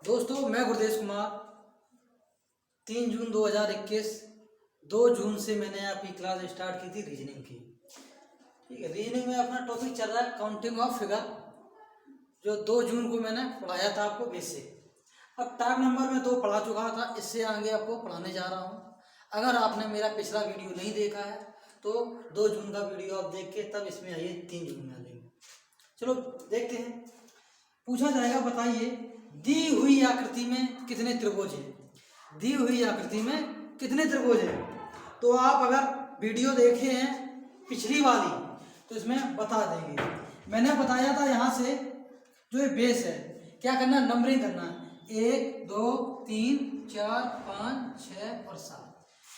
दोस्तों मैं गुरदेश कुमार 3 जून 2021 2 जून से मैंने आपकी क्लास स्टार्ट की थी रीजनिंग की। ठीक है, रीजनिंग में अपना टॉपिक चल रहा है काउंटिंग ऑफ फिगर, जो 2 जून को मैंने पढ़ाया था आपको बेसिक। अब टाइप नंबर में 2 पढ़ा चुका था, इससे आगे आपको पढ़ाने जा रहा हूँ। अगर आपने मेरा पिछला वीडियो नहीं देखा है तो 2 जून का वीडियो आप देख के तब इसमें आइए 3 जून में आ जाएंगे। चलो देखते हैं। पूछा जाएगा, बताइए दी हुई आकृति में कितने त्रिभुज हैं। दी हुई आकृति में कितने त्रिभुज हैं। तो आप अगर वीडियो देखे हैं पिछली वाली तो इसमें बता देंगे। मैंने बताया था यहाँ से जो ये बेस है, क्या करना है, नंबरिंग करना है। 1 2 3 4 5 6 और 7।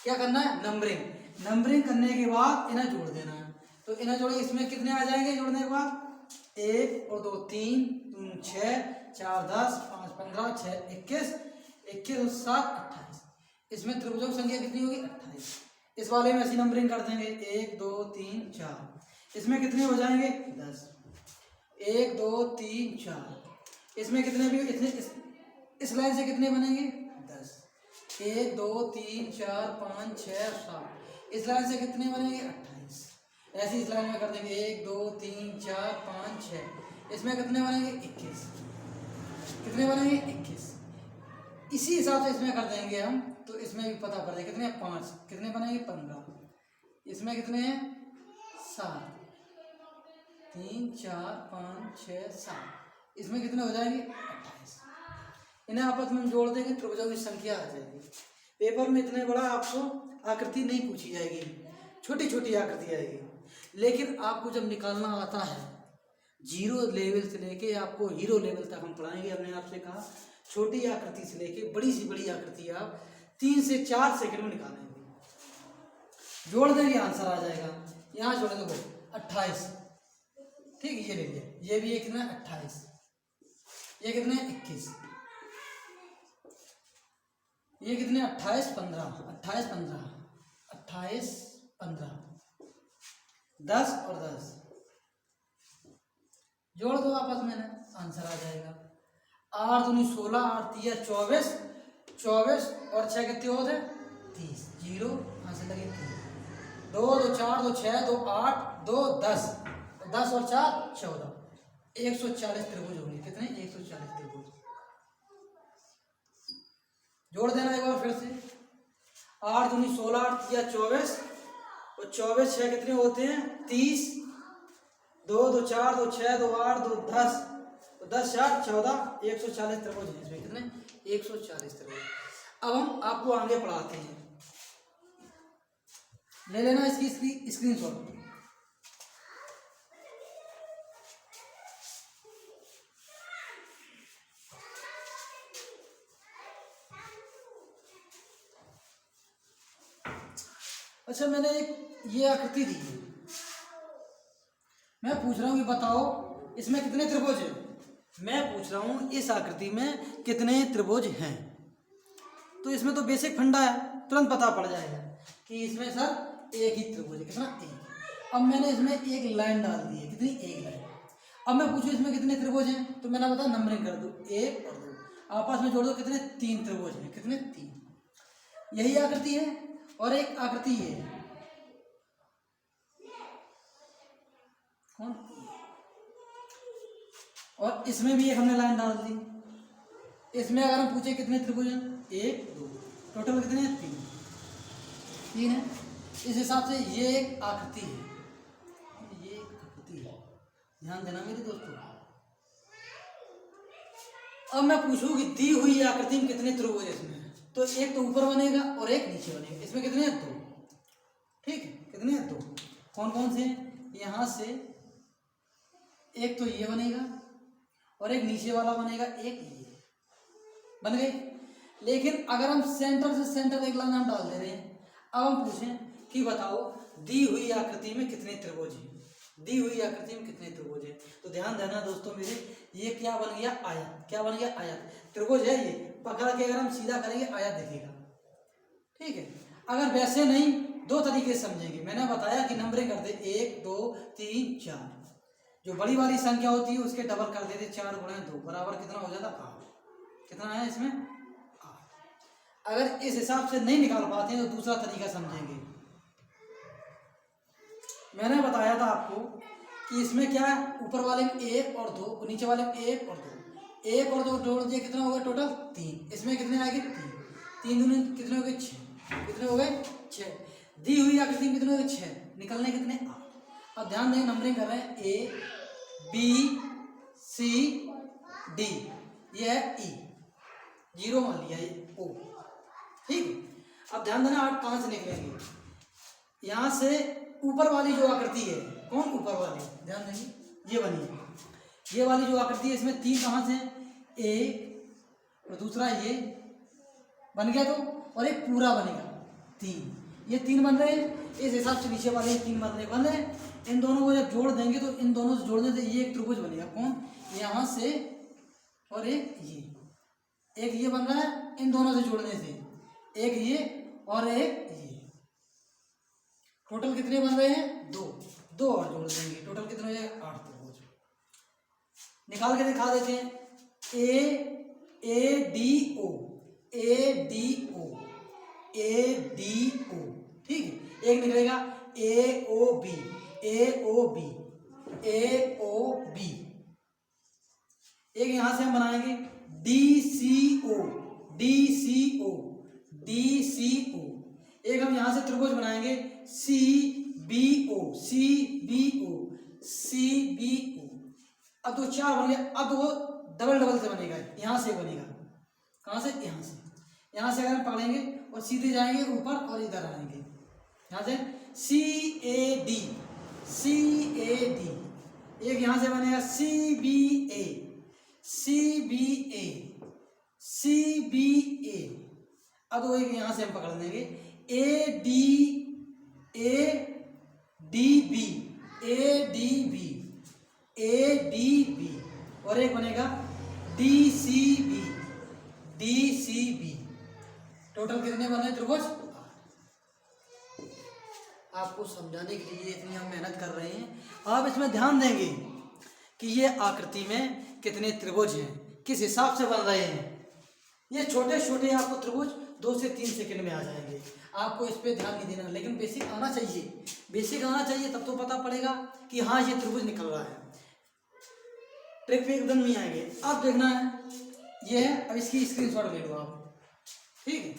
क्या करना है, नंबरिंग। नंबरिंग करने के बाद इन्हें जोड़ देना है। तो इन्हें जोड़े, इसमें कितने आ जाएंगे जोड़ने के बाद, 1 और 2 3 3 6 4 10 5 15 6 21 21 और 7 28। इसमें त्रिभुजों की संख्या कितनी होगी, 28। इस वाले में ऐसी नंबरिंग कर देंगे 1 2 3 4। इसमें कितने हो जाएंगे, 10। 1 2 3 4। इसमें कितने भी, इतने इस लाइन से कितने बनेंगे, 10। 1 2 3 4 5 6 7। इस लाइन से कितने बनेंगे, 28। ऐसे इस लाइन में कर देंगे 1 2 3 4 5 6। इसमें कितने बनेंगे, 21। कितने बनेंगे, 21। इसी हिसाब से इसमें कर देंगे हम, तो इसमें भी पता कर देंगे कितने, 5। कितने बनेंगे, 15। इसमें कितने हैं, 7। 3 4 5 6 7। इसमें कितने हो जाएंगे, 28। इन्हें आपस में जोड़ देंगे, त्रिभुजों की संख्या आ जाएगी। पेपर में इतने बड़ा आपको आकृति नहीं पूछी जाएगी, छोटी छोटी आकृति आएगी। लेकिन आपको जब निकालना आता है, 0 लेवल से लेके आपको हीरो लेवल तक हम पढ़ाएंगे। हमने आपसे कहा छोटी आकृति से लेके बड़ी से बड़ी आकृति आप 3 से 4 सेकंड में निकालेंगे। जोड़ देंगे, आंसर आ जाएगा। यहाँ जोड़ेंगे वो 28। ठीक है, ये ले लीजिए, ये भी ये कितना 28। ये कितने 21। ये कितने 28 15 28 15 28 15 10 और 10 जोड़ दो आपस में, आंसर आ जाएगा। 8 दूनी 16 8 3 24 24 और 6 कितने होते, 30। 0 यहाँ से लगे 3। 2 2 4 2 6 2 8 2 10 10 और 4 14। 140 त्रिभुज होंगे। कितने, 140 त्रिभुज। जोड़ देना एक बार फिर से। 8 दूनी 16 8 3 24 और 24 6 कितने होते हैं, 30। 2 2 4 2 6 2 8 2 10 10 4 14। 140 त्रिभुज है इसमें। कितने, 140 त्रिभुज। अब हम आपको आगे पढ़ाते हैं। ले लेना इसकी स्क्रीनशॉट। अच्छा, मैंने एक ये आकृति दी है, मैं पूछ रहा हूँ कि बताओ इसमें कितने त्रिभुज हैं। मैं पूछ रहा हूँ इस आकृति में कितने त्रिभुज हैं। तो इसमें तो बेसिक फंडा है, तुरंत पता पड़ जाएगा कि इसमें सर एक ही त्रिभुज है। कितना, एक। अब मैंने इसमें एक लाइन डाल दी है, कितनी, एक लाइन। अब मैं पूछूँ इसमें कितने त्रिभुज हैं, तो मैंने बताया नंबरिंग कर दो, 1 और 2 आपस में जोड़ दो, कितने, 3 त्रिभुज हैं। कितने, 3। यही आकृति है और एक आकृति ये है, कौन, और इसमें भी एक हमने लाइन डाल दी। इसमें अगर हम पूछे कितने त्रिभुज हैं, 1 2, टोटल कितने हैं, 3 है। इस हिसाब से ये एक आकृति है, ये एक आकृति है। ध्यान देना मेरे दोस्तों। अब मैं पूछूं कि दी हुई आकृति में कितने त्रिभुज है इसमें, तो एक तो ऊपर बनेगा और एक नीचे बनेगा। इसमें कितने हैं, 2। ठीक है, कितने हैं, 2। कौन कौन से, यहां से एक तो ये बनेगा और एक नीचे वाला बनेगा, एक ये बन गए। लेकिन अगर हम सेंटर से सेंटर एक लाइन हम डाल दे रहे हैं। अब हम पूछें कि बताओ दी हुई आकृति में कितने त्रिभुज हैं। दी हुई आकृति में कितने त्रिभुज हैं, तो ध्यान देना दोस्तों मेरे। ये क्या बन गया, आयत। क्या बन गया, आयत। त्रिभुज है ये, पकड़ के अगर हम सीधा करेंगे आयत दिखेगा। ठीक है, अगर वैसे नहीं, 2 तरीके से समझेंगे। मैंने बताया कि नंबरिंग करते 1 2 3 4। जो बड़ी वाली संख्या होती है उसके डबल कर देते, 4 गुणा 2 बराबर कितना हो जाता, 8। कितना है इसमें 8। अगर इस हिसाब से नहीं निकाल पाते हैं तो दूसरा तरीका समझेंगे। मैंने बताया था आपको कि इसमें क्या है, ऊपर वाले में 1 और 2, नीचे वाले में 1 और 2, 1 और 2 जोड़ दिया कितना होगा टोटल 3। इसमें कितने आएंगे 3, 3 दूनी कितने हो गए 6, कितने हो गए 6। दी हुई आकृति में कितने हो गए 6, निकलने कितने 8। अब ध्यान देंगे नंबरिंग कर रहे हैं A B C D, ये है E, 0 मान लिया ये O, ठीक। अब ध्यान देना 8 कहाँ से निकलेंगे, यहाँ से ऊपर वाली जो आकृति है, कौन ऊपर वाली, ध्यान देंगे ये बनी है, ये वाली जो आकृति है इसमें 3 कहाँ से, एक और दूसरा ये बन गया, तो और एक पूरा बनेगा 3, ये 3 बन रहे हैं। इस हिसाब से नीचे वाले 3 बन रहे हैं। इन दोनों को जब जोड़ देंगे तो इन दोनों से जोड़ने से ये एक त्रिभुज बनेगा, कौन, यहाँ से और एक ये बन रहा है इन दोनों से जोड़ने से, एक ये और एक ये, टोटल कितने बन रहे हैं 2 और जोड़ देंगे, टोटल कितने हो जाएगा 8 त्रिभुज। निकाल के दिखा देते हैं, ADO, ठीक है। एक निकलेगा AOB, एक यहां से हम बनाएंगे DCO, एक हम यहां से त्रिभुज बनाएंगे CBO। अब तो 4 बन गया, अब वो डबल से बनेगा, यहां से बनेगा, कहां से, यहाँ से अगर हम पकड़ेंगे और सीधे जाएंगे ऊपर और इधर आएंगे, यहाँ से CAD, एक यहाँ से बनेगा CBA। अब वो एक यहाँ से हम पकड़ लेंगे ADB, और एक बनेगा DCB। टोटल कितने बने त्रिभुज, आपको समझाने के लिए इतनी हम मेहनत कर रहे हैं। आप इसमें ध्यान देंगे कि ये आकृति में कितने त्रिभुज हैं, किस हिसाब से बन रहे हैं। ये छोटे छोटे आपको त्रिभुज 2 से 3 सेकंड में आ जाएंगे, आपको इस पे ध्यान नहीं देना, लेकिन बेसिक आना चाहिए, तब तो पता पड़ेगा कि हाँ ये त्रिभुज निकल रहा है, ट्रिक पे एकदम नहीं आएंगे। अब देखना है ये है, अब इसकी स्क्रीनशॉट ले लो आप, ठीक है।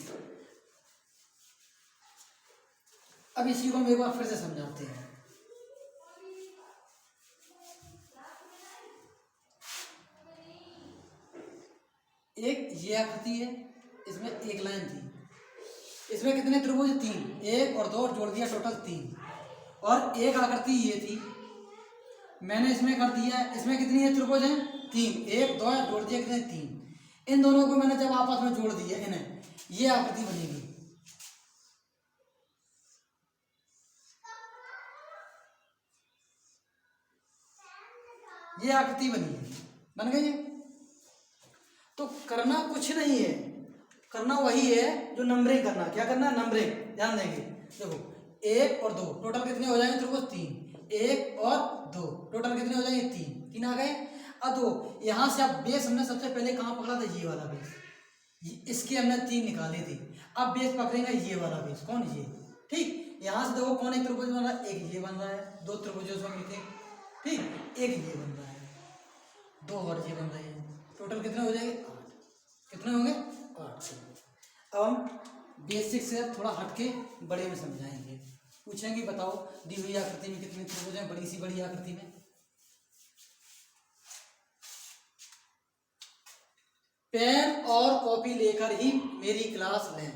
अब इसी को हम एक बार फिर से समझाते हैं। एक ये आकृति है, इसमें एक लाइन थी, इसमें कितने त्रिभुज 3, 1 और 2 और जोड़ दिया टोटल 3, और एक आकृति ये थी, मैंने इसमें कर दिया, इसमें कितनी है त्रिभुज हैं 3, 1 2 जोड़ दिया कितने 3, इन दोनों को मैंने जब आपस में जोड़ दिया इन्हें, ये आकृति बनेगी। ये आकृति बन गई है। तो करना कुछ नहीं है, करना वही है जो नंबरिंग करना, क्या करना है नंबरिंग, ध्यान देंगे। देखो 1 और 2 टोटल कितने हो जाएंगे त्रिभुज 3, 1 और 2 टोटल कितने हो जाएंगे 3 आ गए। अब दो यहाँ से आप बेस हमने सबसे पहले कहाँ पकड़ा था, ये वाला बेस, इसके हमने 3 निकाले थे। अब बेस पकड़ेंगे ये वाला बेस, कौन ये, ठीक। यहाँ से देखो कौन एक त्रिभुज बन रहा है, एक ये बन रहा है, 2 त्रिभुजों से मिलके, ठीक, एक ये बन रहा है, 2 और ये बन रहे हैं, टोटल कितने हो जाएंगे 8, कितने होंगे 8। अब हम बेसिक से थोड़ा हटके बड़े में समझाएंगे। पूछेंगे बताओ दी हुई आकृति में कितने त्रिभुज हैं, बड़ी सी बड़ी आकृति में। पेन और कॉपी लेकर ही मेरी क्लास लें,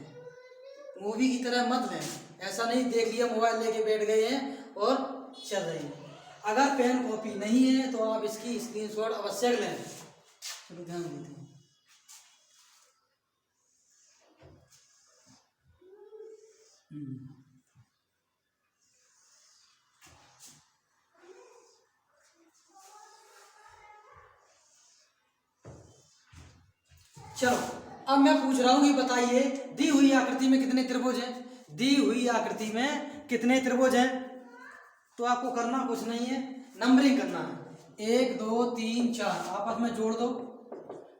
मूवी की तरह मत लें। ऐसा नहीं देख लिया मोबाइल लेके बैठ गए हैं और चल रहे हैं। अगर पेन कॉपी नहीं है तो आप इसकी स्क्रीनशॉट अवश्य लें। चलो ध्यान देते हैं। चलो अब मैं पूछ रहा हूं कि बताइए दी हुई आकृति में कितने त्रिभुज हैं, दी हुई आकृति में कितने त्रिभुज हैं। तो आपको करना कुछ नहीं है, नंबरिंग करना है, 1 2 3 4 आपस में जोड़ दो,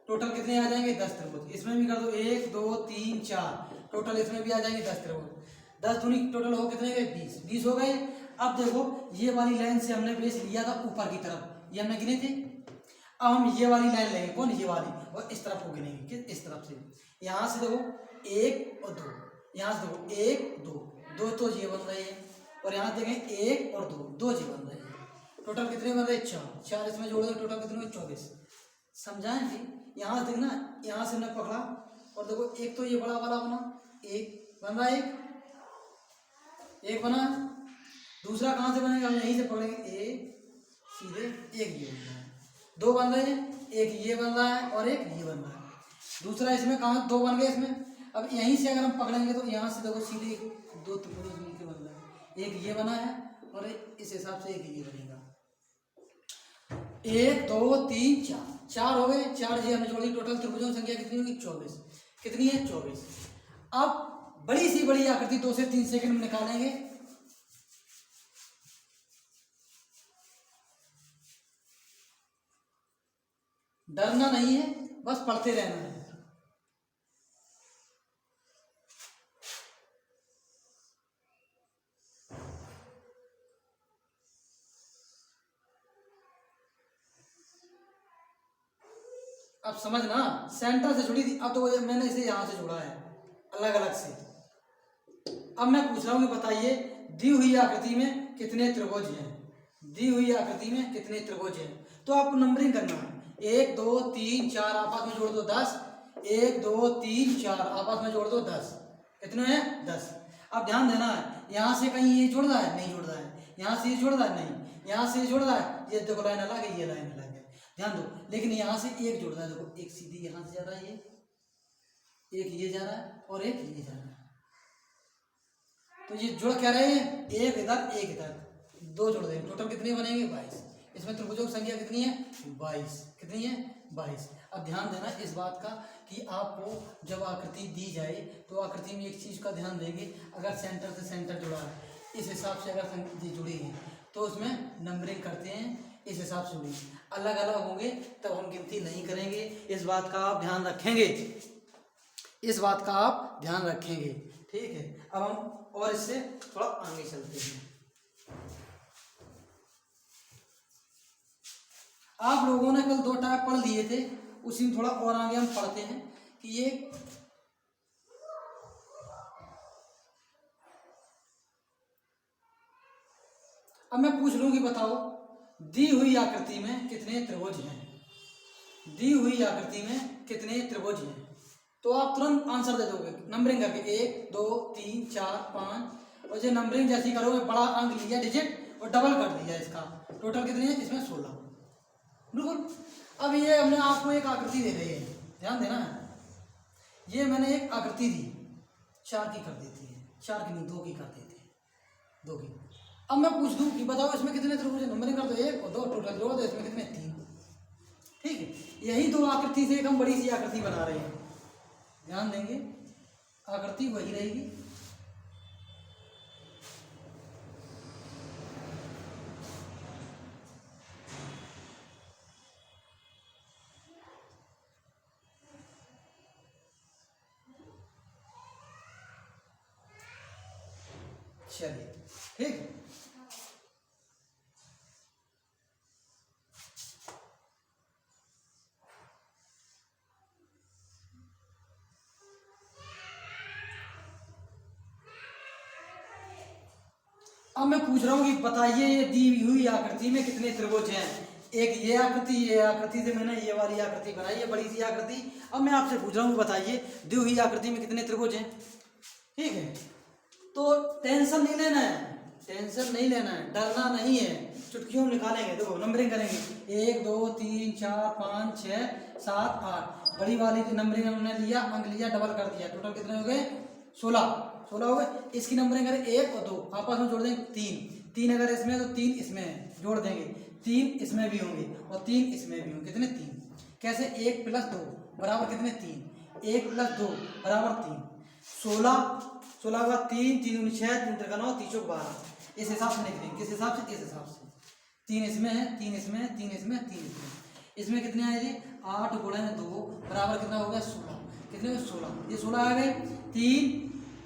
टोटल कितने आ जाएंगे 10 त्रिभुज। इसमें भी कर दो 1 2 3 4, टोटल इसमें भी आ जाएंगे 10 त्रिभुज। 10 दूनी टोटल हो कितने गए 20 हो गए। अब देखो ये वाली लाइन से हमने बेस लिया था ऊपर की तरफ, ये हमने गिने थे। अब हम ये वाली लाइन लेंगे, कौन, ये वाली, और इस तरफ को गिनेंगे, किस, इस तरफ से। यहाँ से देखो 1 और 2, यहाँ से देखो 1 2 2 तो ये बन रहे हैं, और यहाँ देखें 1 और 2 2 ये बन रहे हैं। टोटल कितने बन रहे हैं 4, 4 इसमें जोड़ दो, टोटल कितने हुए 24। समझाएं जी। यहाँ से देखना, यहाँ से हमने पकड़ा और देखो एक तो ये बड़ा वाला बना, एक बन रहा है, एक बना। दूसरा कहाँ से बनेगा, हम यहीं से पकड़ेंगे, सीधे एक ये बन रहा है, 2 बन रहे हैं, एक ये बन रहा है और एक ये बन रहा है। दूसरा इसमें कहाँ 2 बन गए इसमें। अब यहीं से अगर हम पकड़ेंगे तो यहाँ से देखो सीधे 2 त्रिभुज मिलकर बन रहा है, एक ये बना है और इस हिसाब से एक ये बनेगा। 1 2 3 4, 4 हो गए, 4 जी हमने जोड़ दी। टोटल त्रिभुजों की संख्या कितनी होगी 24। कितनी है 24। अब बड़ी सी बड़ी आकृति 2 से 3 सेकंड में निकालेंगे। डरना नहीं है, बस पढ़ते रहना है। अब समझना, सेंटर से जुड़ी थी, अब तो ये मैंने इसे यहाँ से जोड़ा है अलग अलग से। अब मैं पूछ रहा हूँ कि बताइए दी हुई आकृति में कितने त्रिभुज हैं। दी हुई आकृति में कितने त्रिभुज हैं, तो आपको नंबरिंग करना है। 1 2 3 4 आपस में जोड़ दो 10। 1 2 3 4 आपस में जोड़ दो 10। कितने हैं 10। अब ध्यान देना है, यहाँ से कहीं ये जुड़ रहा है, नहीं जुड़ रहा है, यहाँ से ये जुड़ रहा है, नहीं, यहाँ से ये जुड़ रहा है, ये देखो लाइन अलग है, ये लाइन अलग है, ध्यान दो। लेकिन यहाँ से एक जुड़ रहा है, देखो एक सीधी यहाँ से जा रहा है, ये एक ये जा रहा है और एक ये जा रहा है। तो ये जुड़ क्या रहे हैं, एक इधर एक इधर, 2 जोड़ देंगे, टोटल कितने बनेंगे 22। इसमें त्रिभुजों की संख्या कितनी है 22। कितनी है 22। अब ध्यान देना इस बात का कि आपको जब आकृति दी जाए तो आकृति में एक चीज़ का ध्यान देंगे, अगर सेंटर से सेंटर जुड़ा है इस हिसाब से अगर जुड़ी है तो उसमें नंबरिंग करते हैं, इस हिसाब से जुड़ी। अलग अलग होंगे तब हम गिनती नहीं करेंगे, इस बात का आप ध्यान रखेंगे, इस बात का आप ध्यान रखेंगे, ठीक है। अब हम और इससे थोड़ा आगे चलते हैं। आप लोगों ने कल 2 टाइप पढ़ लिए थे, उसी में थोड़ा और आगे हम पढ़ते हैं कि ये अब मैं पूछ लूं कि बताओ दी हुई आकृति में कितने त्रिभुज हैं। दी हुई आकृति में कितने त्रिभुज हैं, तो आप तुरंत आंसर दे दोगे नंबरिंग करके 1 2 3 4 5, और जो नंबरिंग जैसी करोगे बड़ा अंक लिया डिजिट और डबल कर दिया इसका, टोटल कितने हैं इसमें 16। बिल्कुल। अब ये हमने आपको एक आकृति दे रही है, ध्यान देना है, ये मैंने एक आकृति दी, 4 की कर देती है, 4 की नहीं 2 की कर देती है, 2 की। अब मैं पूछ दूं कि बताओ इसमें कितने त्रिभुज हैं, नंबरिंग कर दो 1 और 2, टोटल जोड़ दो, इसमें कितने 3। ठीक है, यही 2 आकृति से एक हम बड़ी सी आकृति बना रहे हैं, ध्यान देंगे आकृति वही रहेगी। चलिए ठीक। अब मैं पूछ रहा हूँ कि बताइए ये दी हुई आकृति में कितने त्रिभुज हैं। एक ये आकृति से मैंने ये वाली आकृति बनाई है, बड़ी सी आकृति। अब मैं आपसे पूछ रहा हूँ बताइए दी हुई आकृति में कितने त्रिभुज हैं। ठीक है, तो टेंशन नहीं लेना है, टेंशन नहीं लेना है, डरना नहीं है, चुटकियों में निकालेंगे। देखो नंबरिंग करेंगे 1 2 3 4 5 6 7 8, बड़ी वाली नंबरिंग हमने लिया, अंक लिया, डबल कर दिया, टोटल कितने हो गए 16 हो गए। इसकी नंबरिंग करें 1 और 2 आपस में जोड़ देंगे 3 अगर इसमें तो 3 इसमें जोड़ देंगे, 3 इसमें भी होंगे और 3 इसमें भी होंगे, कितने 3। कैसे 1 + 2 बराबर कितने 3, 1 + 2 बराबर 3, 16 का 3 3 6 3 3 9 3 12। इस हिसाब से लिख देंगे, किस हिसाब से, इस हिसाब से 3 इसमें है, 3 इसमें, 3 इसमें, 3 इसमें। इसमें कितने आए थे 8 गुणे 2 बराबर कितना हो गया 16। कितने में 16, ये 16 आ गए।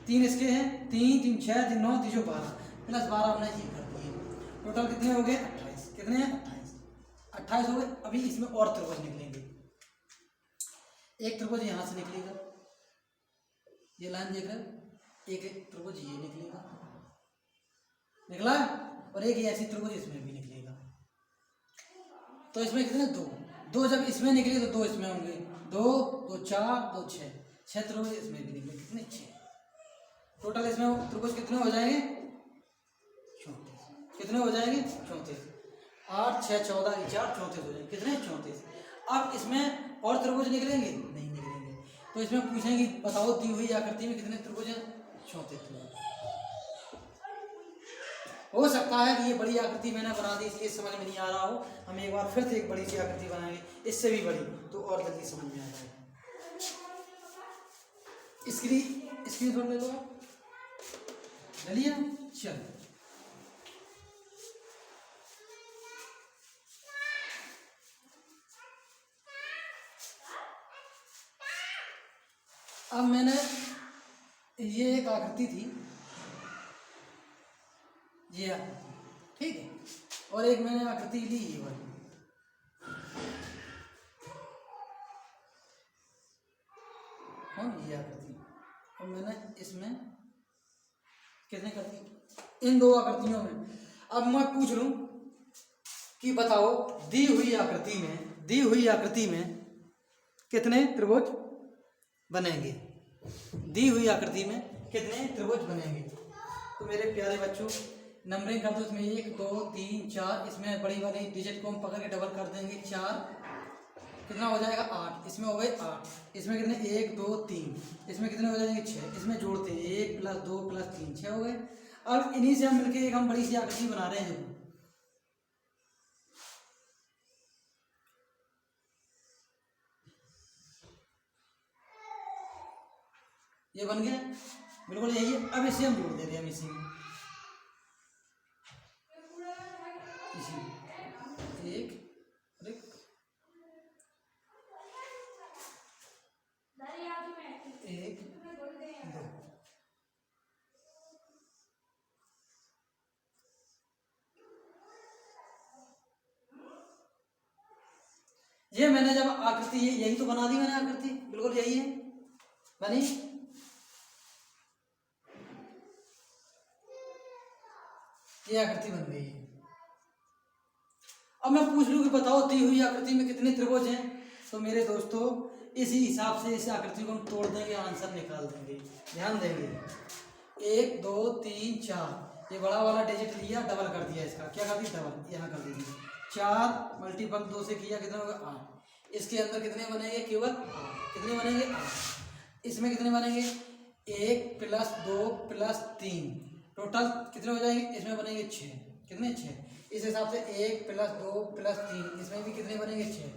3 इसके हैं, 3 3 6 3 9 3 12 प्लस 12 हमने ये कर दिए, टोटल कितने हो गए 28। कितने हैं 28 हो गए। अभी इसमें और त्रिभुज निकलेंगे। एक त्रिभुज यहाँ से निकलेगा, ये लाइन देख रहे हो, एक त्रिभुज ये निकलेगा, निकला, और एक ऐसी त्रिभुज इसमें भी निकलेगा। तो इसमें कितने दो जब इसमें निकले तो 2 इसमें होंगे, 2 2 4 2 6 त्रिभुज इसमें भी निकले, कितने 6। टोटल इसमें त्रिभुज कितने हो जाएंगे 34। कितने हो जाएंगे 34। 8 6 14 4 34 हो जाएंगे, कितने 34। अब इसमें और त्रिभुज निकलेंगे नहीं निकलेंगे। तो इसमें पूछेंगे बताओ दी हुई आकृति में कितने त्रिभुज हैं 34 त्रिभुज। हो सकता है कि ये बड़ी आकृति मैंने बना दी इसलिए समझ में नहीं आ रहा हो, हम एक बार फिर से एक बड़ी सी आकृति बनाएंगे इससे भी बड़ी, तो और जल्दी समझ में आ जाएगा। स्क्रीन थोड़ा ले लो, ले लिया, चल। अब मैंने ये एक आकृति थी, ये आकृति, ठीक है, और एक मैंने आकृति ली ये वाली, ये आकृति, और मैंने इसमें कितने कर दी इन 2 आकृतियों में। अब मैं पूछ लूं कि बताओ दी हुई आकृति में कितने त्रिभुज बनेंगे, दी हुई आकृति में कितने त्रिभुज बनेंगे। तो मेरे प्यारे बच्चों नंबरिंग कर दो, इसमें 1 2 3 4, इसमें बड़ी वाली डिजिट को हम पकड़ के डबल कर देंगे 4, कितना हो जाएगा 8, इसमें हो गए 8, इसमें कितने 1 2 3, इसमें कितने हो जाएंगे 6, इसमें जोड़ते हैं 1 + 2 + 3 6 हो गए। अब इन्हीं से हम मिलके एक हम बड़ी सी आकृति बना रहे हैं, देखो ये बन गया, बिल्कुल यही है। अब इसे हम जोड़ दे रहे हैं, हम इसी में एक एक 2, ये मैंने जब आकृति यही तो बना दी मैंने आकृति, बिल्कुल यही है बनी। ये आकृति बन गई है। अब मैं पूछ लूं कि बताओ दी हुई आकृति में कितने त्रिभुज हैं, तो मेरे दोस्तों इसी हिसाब से इस आकृति को हम तोड़ देंगे, आंसर निकाल देंगे। ध्यान देंगे 1 2 3 4, ये बड़ा वाला डिजिट लिया, डबल कर दिया, इसका क्या कर दिया डबल, यहाँ कर दीजिए 4 मल्टीपल 2 से किया, कितना होगा 8। इसके अंदर कितने बनेंगे केवल 8, कितने बनेंगे 8। इसमें कितने बनेंगे 1 + 2 + 3, टोटल कितने हो जाएंगे, इसमें बनेंगे 6, कितने 6। इस हिसाब से 1 + 2 + 3, इसमें भी कितने बनेंगे 6,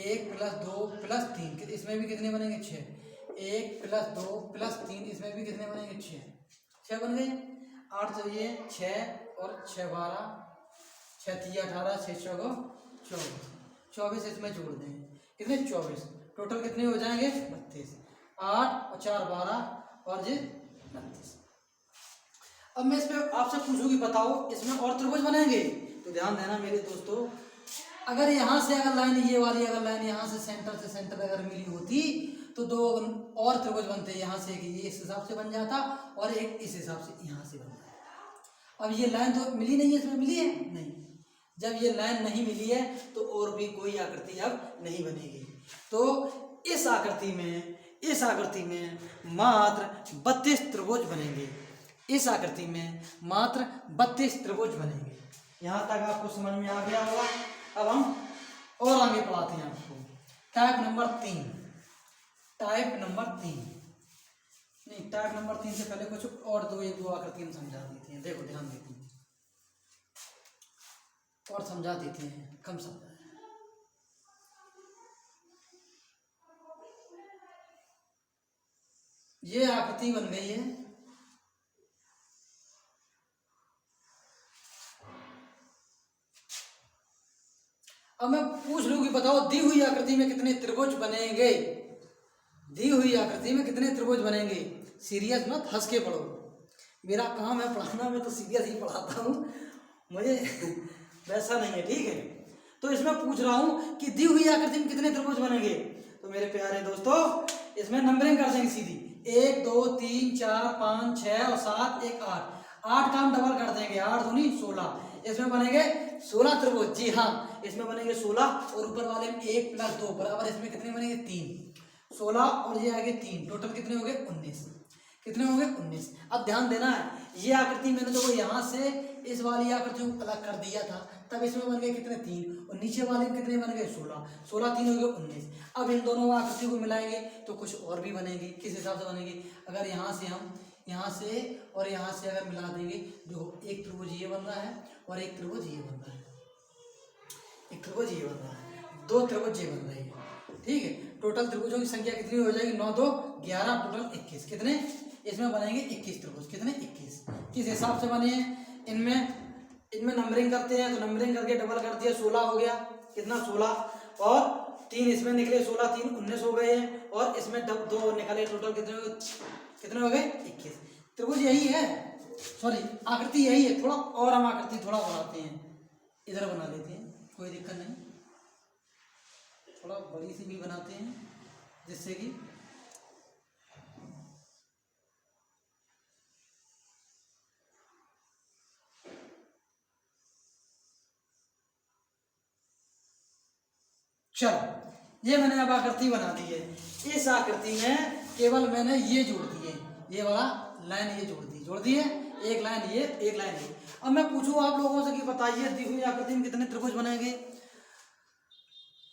1 + 2 + 3, इसमें भी कितने बनेंगे 6, 1 + 2 + 3, इसमें भी कितने बनेंगे 6 बन गए। 8 तो ये 6 और 6 12, 6 3 18, 6 4 24, 24 इसमें जोड़ दें, कितने 24, टोटल कितने हो जाएंगे 32। 8 और 4 12 और ये 32। अब मैं इसमें आपसे पूछूं कि बताओ इसमें और त्रिभुज बनेंगे, तो ध्यान देना मेरे दोस्तों, अगर यहाँ से अगर लाइन ये वाली अगर लाइन यहाँ से सेंटर अगर मिली होती तो 2 और त्रिभुज बनते, यहाँ से कि ये इस हिसाब से बन जाता और एक इस हिसाब से यहाँ से बन जाता। अब ये लाइन तो मिली नहीं है, इसमें मिली है नहीं, जब ये लाइन नहीं मिली है तो और भी कोई आकृति अब नहीं बनेगी। तो इस आकृति में मात्र 32 त्रिभुज बनेंगे, इस आकृति में मात्र 32 त्रिभुज बनेंगे। यहाँ तक आपको समझ में आ गया होगा। अब हम और आगे पढ़ाते हैं आपको टाइप नंबर 3, टाइप नंबर 3 से पहले कुछ और 1 2 आकृति हम समझा देते हैं। देखो ध्यान देते हैं और समझा देते हैं, कम समझा। ये आकृति बन गई है, अब मैं पूछ लूँ कि बताओ दी हुई आकृति में कितने त्रिभुज बनेंगे, दी हुई आकृति में कितने त्रिभुज बनेंगे। सीरियस मत हंस के पढ़ो, मेरा काम है पढ़ाना, मैं तो सीरियस ही पढ़ाता हूँ, मुझे वैसा नहीं है, ठीक है। तो इसमें पूछ रहा हूँ कि दी हुई आकृति में कितने त्रिभुज बनेंगे। तो मेरे प्यारे दोस्तों इसमें नंबरिंग कर देंगे सीधी, 1 2 3 4 5 6 और 7 1 8 का हम डबल कर देंगे, 8 दूनी 16, इसमें बनेंगे 16 त्रिभुज। जी हाँ, इसमें बनेंगे 16 और ऊपर वाले में 1 + 2 बराबर इसमें कितने बनेंगे 3, 16 और ये आगे 3, टोटल कितने हो गए 19, कितने हो गए 19। अब ध्यान देना है, ये आकृति मैंने तो यहाँ से इस वाली आकृति को अलग कर दिया था, तब इसमें बन गए कितने 3, और नीचे वाले में कितने बन गए 16, 16 3 हो गए 19। अब इन दोनों आकृति को मिलाएंगे तो कुछ और भी बनेंगे। किस हिसाब से बनेंगे, अगर यहाँ से हम यहाँ से और यहाँ से अगर मिला देंगे, देखो एक त्रिभुज ये बन रहा है और एक त्रिभुज ये बन रहा है, एक त्रिभुज ये बन रहा है, 2 त्रिभुज ये बन रहे हैं, ठीक है। टोटल त्रिभुजों की संख्या कितनी हो जाएगी, 9 2 11, टोटल 21, कितने इसमें बनेंगे 21 त्रिभुज, कितने 21। किस हिसाब से बने हैं, इनमें नंबरिंग करते हैं, तो नंबरिंग करके डबल कर दिया, 16 हो गया, कितना 16, और 3 इसमें निकले, 16 3 19 हो गए हैं, और इसमें 2 निकले, टोटल कितने हो गए 21। त्रिभुज यही है, सॉरी आकृति यही है, थोड़ा और हम आकृति थोड़ा बनाते हैं, इधर बना लेते हैं, कोई दिक्कत नहीं, थोड़ा बड़ी सी भी बनाते हैं जिससे कि चलो ये मैंने अब आकृति बना दी है। इस आकृति में केवल मैंने ये जोड़ दिए, ये वाला लाइन ये जोड़ दी है, एक लाइन ये एक लाइन ये। अब मैं पूछूं आप लोगों से कि बताइए दी हुई आकृति में कितने त्रिभुज बनेंगे।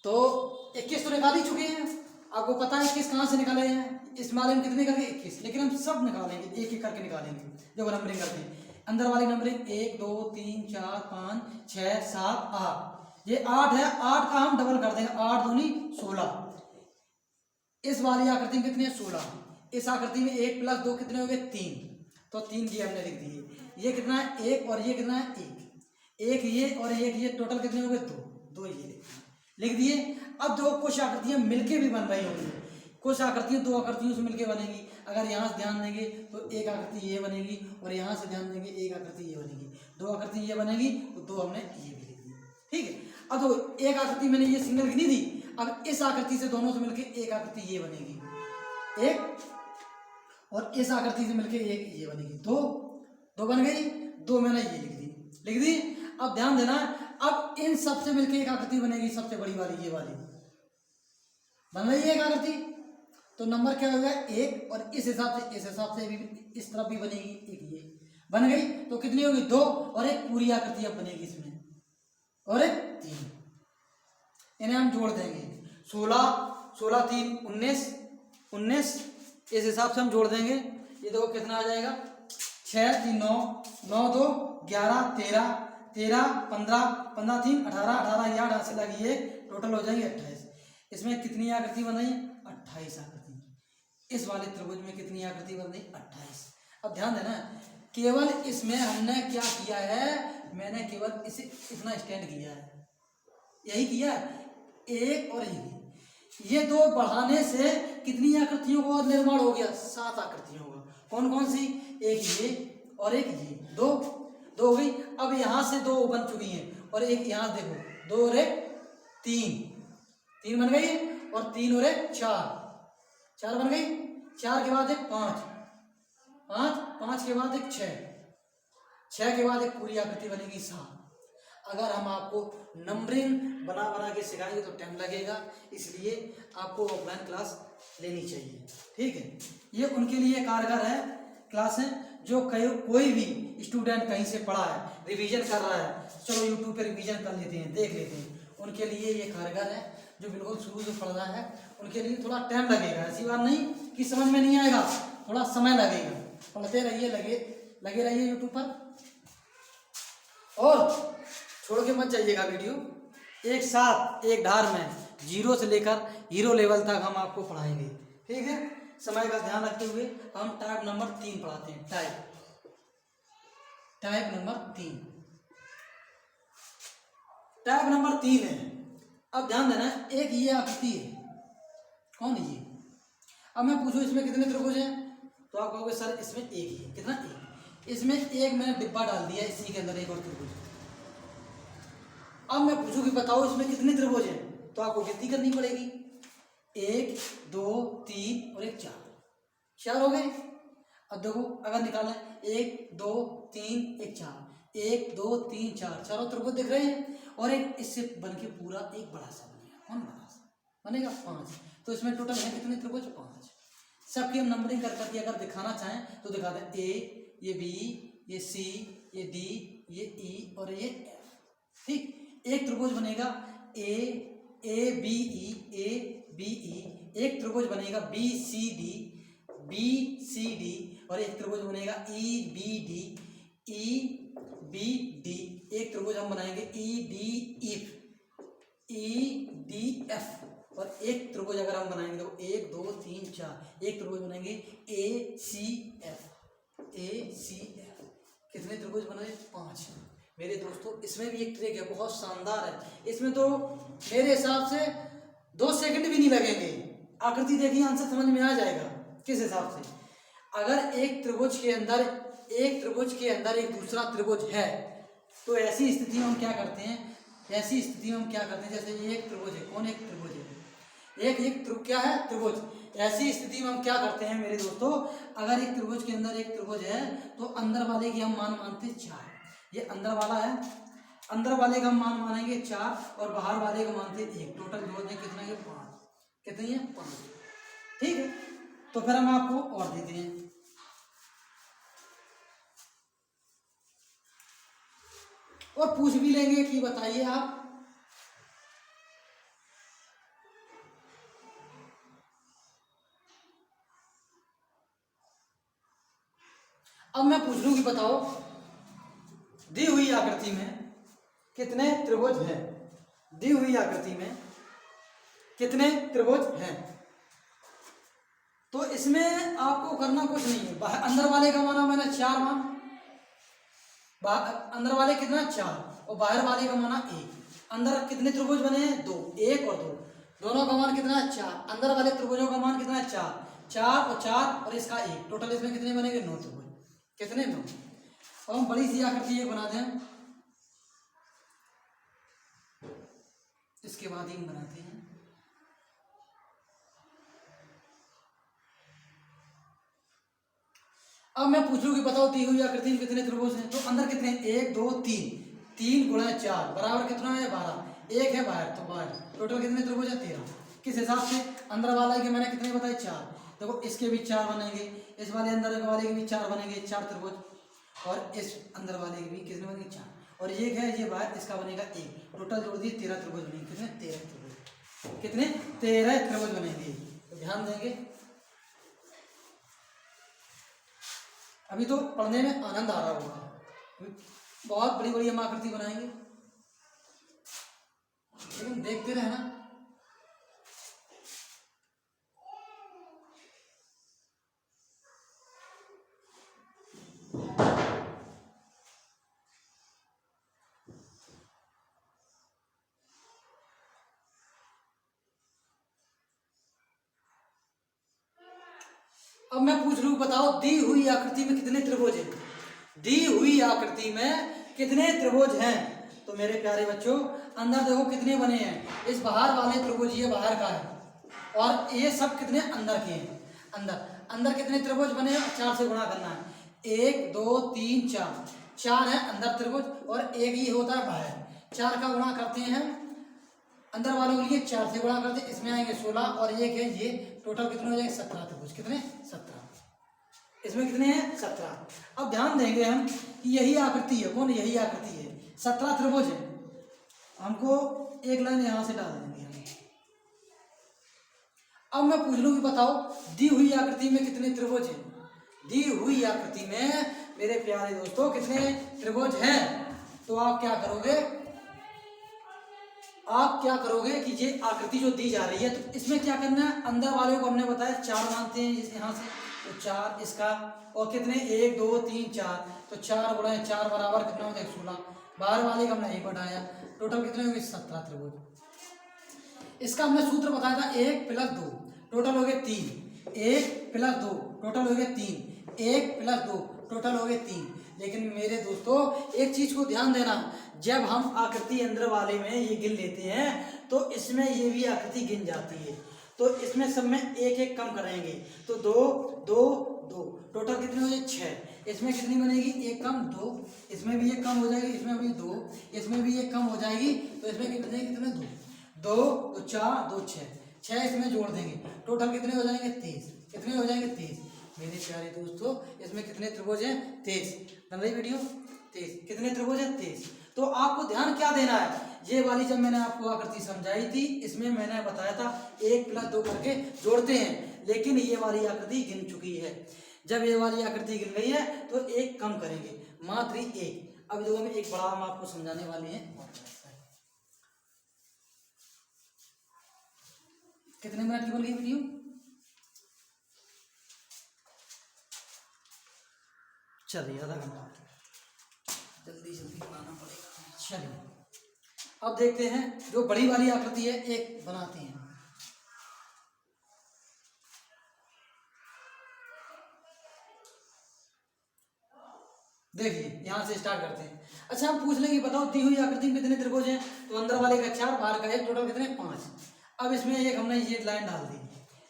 तो 21 तो निकाल ही चुके हैं, आपको पता है 21 कहाँ से निकाले हैं, इस माले में कितने करके 21, लेकिन हम सब निकालेंगे, एक एक करके निकालेंगे जब नंबरिंग करते हैं। अंदर वाली नंबरिंग 1 2 3 4 5 6 7 8, ये 8 है, 8 का हम डबल कर देंगे, 8 दूनी 16। इस वाली आकृति में कितने 16, इस आकृति में 1 + 2 कितने हो गए 3, तो 3 ये हमने लिख दिए। ये कितना है 1 और ये कितना है 1 ये और 1 ये, टोटल कितने हो गए 2 ये लिख दिए। अब जो कुछ आकृतियां मिलके भी बन रही होंगी, कुछ आकृतियां 2 आकृतियों से मिलके बनेगी। अगर यहाँ से ध्यान देंगे तो एक आकृति ये बनेगी, और यहाँ से ध्यान देंगे एक आकृति ये बनेगी, 2 आकृति ये बनेगी, तो 2 हमने ये भी लिख दी, ठीक है। अब तो एक आकृति मैंने ये सिंगल गिनी थी, अब इस आकृति से दोनों से मिलके एक आकृति ये बनेगी, एक, और इस आकृति से मिलके एक ये बनेगी, 2 बन गई, 2 मैंने ये लिख दी। अब ध्यान देना, अब इन सब से मिलके एक आकृति बनेगी, सबसे बड़ी वाली ये वाली बन रही है एक आकृति, तो नंबर क्या होगा 1, और इस हिसाब से भी इस तरफ भी बनेगी एक, ये बन गई, तो कितनी होगी 2, और एक पूरी आकृति अब बनेगी इसमें, और एक 3, इन्हें हम जोड़ देंगे, 16 3 19, इस हिसाब से हम जोड़ देंगे। ये देखो कितना आ जाएगा, 6 3 9 9 2 11 13 13 15 15 3 18 18 ये 8 से लगी है, टोटल हो जाएंगे 28। इसमें कितनी आकृति बन रही है 28 आकृति। इस वाले त्रिभुज में कितनी आकृति बन रही 28। अब ध्यान देना, केवल इसमें हमने क्या किया है, मैंने केवल इसे इतना स्टैंड किया है, यही किया, एक और ये 2 बढ़ाने से कितनी आकृतियों का निर्माण हो गया, 7 आकृतियों का। कौन कौन सी, एक ये और एक ये, 2 हो गई। अब यहाँ से 2 बन चुकी हैं, और एक यहाँ देखो 2 और 1 3 बन गई, और 3 और 1 4 बन गई, 4 के बाद एक 5 के बाद एक 6 के बाद एक पूरी आकृति बनेगी 7। अगर हम आपको नंबरिंग बना के सिखाएंगे तो टाइम लगेगा, इसलिए आपको ऑफलाइन क्लास लेनी चाहिए, ठीक है। ये उनके लिए कारगर है क्लास है, जो कोई भी स्टूडेंट कहीं से पढ़ा है, रिवीजन कर रहा है, चलो यूट्यूब पे रिवीजन कर लेते हैं, देख लेते हैं, उनके लिए ये कारगर है। जो बिल्कुल शुरू से पढ़ रहा है उनके लिए थोड़ा टाइम लगेगा, ऐसी बात नहीं कि समझ में नहीं आएगा, थोड़ा समय लगेगा, पढ़ते रहिए, लगे रहिए यूट्यूब पर, और छोड़ के मत जाइएगा वीडियो। एक साथ एक धार में 0 से लेकर हीरो लेवल तक हम आपको पढ़ाएंगे, ठीक है। समय का ध्यान रखते हुए हम टाइप नंबर 3 पढ़ाते हैं, टाइप नंबर 3 है। अब ध्यान देना, एक ये आकृति है, कौन है ये। अब मैं पूछूं इसमें कितने त्रिभुज हैं, तो आप कहोगे सर इसमें एक ही है। कितना? एक। इसमें एक मैंने डिब्बा डाल दिया, इसी के अंदर एक और त्रिभुज। अब मैं पूछूं कि बताओ इसमें कितने त्रिभुज हैं, तो आपको गिनती करनी पड़ेगी। 1 2 3 और 1 4, 4 हो गए। अब देखो अगर निकालें 1 2 3 1 4, 1 2 3 4, चारों त्रिभुज दिख रहे हैं। और एक इससे बन के पूरा एक बड़ा सा बन गया। कौन बड़ा सा बनेगा? 5। तो इसमें टोटल है कितने त्रिभुज? 5। सबकी हम नंबरिंग कर करके अगर दिखाना चाहें तो दिखा दें। ए, ये बी, ये सी, ये डी, ये ई और ये एफ। ठीक, एक त्रिभुज बनेगा A B E, A B E. एक त्रिभुज बनेगा बी सी डी, और एक त्रिभुज बनेगा ई बी डी। एक त्रिभुज हम बनाएंगे ई डी एफ। और एक त्रिभुज अगर हम बनाएंगे तो 1 2 3 4, एक त्रिभुज बनाएंगे ए सी एफ। कितने त्रिभुज बने? 5। मेरे दोस्तों इसमें भी एक ट्रिक है, बहुत शानदार है। इसमें तो मेरे हिसाब से 2 सेकंड भी नहीं लगेंगे। आकृति देखिए, आंसर समझ में आ जाएगा। किस हिसाब से? अगर एक त्रिभुज के अंदर एक दूसरा त्रिभुज है, तो ऐसी स्थिति में हम क्या करते हैं? जैसे ये एक त्रिभुज है। कौन? एक त्रिभुज है। क्या है? त्रिभुज। ऐसी स्थिति में हम क्या करते हैं मेरे दोस्तों? अगर एक त्रिभुज के अंदर एक त्रिभुज है, तो अंदर वाले की हम मान मानते 4। ये अंदर वाला है, अंदर वाले का हम मान मानेंगे 4 और बाहर वाले का मानते 1। टोटल जोड़ दें कितना? ये 5। कितनी है? 5। ठीक है, तो फिर हम आपको और देते हैं। और पूछ भी लेंगे कि बताइए आप, अब मैं पूछ लूं कि बताओ दी हुई आकृति में कितने त्रिभुज हैं? दी हुई आकृति में कितने त्रिभुज हैं? तो इसमें आपको करना कुछ नहीं है। अंदर वाले का माना मैंने 4 मान, अंदर वाले कितना? 4, और बाहर वाले का माना 1। अंदर कितने त्रिभुज बने हैं? 2, 1 और 2। दोनों का मान कितना है? 4। अंदर वाले त्रिभुजों का मान कितना है? 4, 4 और 4 और इसका 1। टोटल इसमें कितने बनेंगे? 9 त्रिभुज। कितने? 9। और हम बड़ी सी आकृति एक बना दें, इसके बाद ही हम बनाते हैं। अब मैं पूछ लूं कि बताओ दी हुई आकृति में कितने त्रिभुज हैं? तो अंदर कितने? 1 2 3, 3 गुणा 4 बराबर कितना है? 12। 1 है बाहर, तो बाहर टोटल कितने त्रिभुज है? 13। किस हिसाब से? अंदर वाला के मैंने कितने बताए? 4। देखो इसके भी 4 बनेंगे, इस वाले अंदर वाले के भी 4 बनेंगे, 4 त्रिभुज। और इस अंदर वाले के भी कितने बनेंगे? 4। और 1 है, ये बाहर, इसका बनेगा 1। टोटल जोड़ दिए 13 त्रिभुज बनेंगे। कितने? 13 त्रिभुज। कितने? 13 त्रिभुज बनेंगे। तो ध्यान देंगे, अभी तो पढ़ने में आनंद आ रहा होगा। बहुत बड़ी बड़ी हम आकृति बनाएंगे, लेकिन देखते रहना। अब मैं पूछ लूं बताओ दी हुई आकृति में कितने त्रिभुज हैं? दी हुई आकृति में कितने त्रिभुज हैं? तो मेरे प्यारे बच्चों अंदर देखो कितने बने हैं। इस बाहर वाले त्रिभुज ये बाहर का है, और ये सब कितने? अंदर के हैं। अंदर कितने त्रिभुज बने हैं? 4 से गुणा करना है। 1 2 3 4, 4 है अंदर त्रिभुज और 1 ही होता है बाहर। 4 का गुणा करते हैं अंदर वालों के लिए, 4 से गुणा करते हैं, इसमें आएंगे 16 और 1 है ये। टोटल कितने हो जाएंगे? 17 त्रिभुज। कितने? 17। इसमें कितने हैं? 17। अब ध्यान देंगे हम कि यही आकृति है। कौन? यही आकृति है। 17 त्रिभुज है। हमको एक लाइन यहां से डाल देंगे हम। अब मैं पूछ लूं कि बताओ दी हुई आकृति में कितने त्रिभुज हैं? दी हुई आकृति में मेरे प्यारे दोस्तों कितने त्रिभुज हैं? तो आप क्या करोगे कि ये आकृति जो दी जा रही है, तो इसमें क्या करना है? अंदर वाले को हमने बताया 4 मानते हैं यहाँ से, तो 4 इसका, और कितने? 1 2 3 4, तो 4 गुणा 4 बराबर कितना होता है? 16। बाहर वाले का हमने 1 बढ़ाया। टोटल कितने होंगे? 17 त्रिभुज। इसका हमने सूत्र बताया था 1 + 2, टोटल हो गए 3, 1 + 2 टोटल हो गए 3, 1 + 2 टोटल हो गए 3। लेकिन मेरे दोस्तों एक चीज को ध्यान देना, जब हम आकृति अंदर वाले में ये गिन लेते हैं तो इसमें ये भी आकृति गिन जाती है, तो इसमें सब में एक एक कम करेंगे, तो 2 2 2 टोटल कितनी हो जाए 6। इसमें कितनी बनेगी, एक कम 2, इसमें भी एक कम हो जाएगी, इसमें भी 2, इसमें भी एक कम हो जाएगी, तो इसमें कितने कितने 2 2 तो 4 2 6 इसमें जोड़ देंगे, टोटल कितने हो जाएंगे 23। कितने हो जाएंगे 23। मेरे प्यारे दोस्तों इसमें कितने त्रिभुज हैं 23। बन रही वीडियो 23, कितने त्रिभुज हैं 23। तो आपको ध्यान क्या देना है, ये वाली जब मैंने आपको आकृति समझाई थी इसमें मैंने बताया था 1 + 2 करके जोड़ते हैं, लेकिन ये वाली आकृति गिन चुकी है। जब ये वाली आकृति गिन गई है तो एक कम करेंगे, मात्र 1। अब देखो हम एक बड़ा हम आपको समझाने वाले हैं। कितने मिनट की बन गई वीडियो, चलिए आधा घंटा, जल्दी जल्दी बनाना पड़ेगा। चलिए अब देखते हैं जो बड़ी वाली आकृति है एक बनाते हैं। देखिए यहाँ से स्टार्ट करते हैं। अच्छा हम पूछ लेंगे बताओ दी हुई आकृति में कितने त्रिभुज हैं, तो अंदर वाले का 4, बाहर का 1, टोटल कितने 5। अब इसमें एक हमने ये लाइन डाल दी,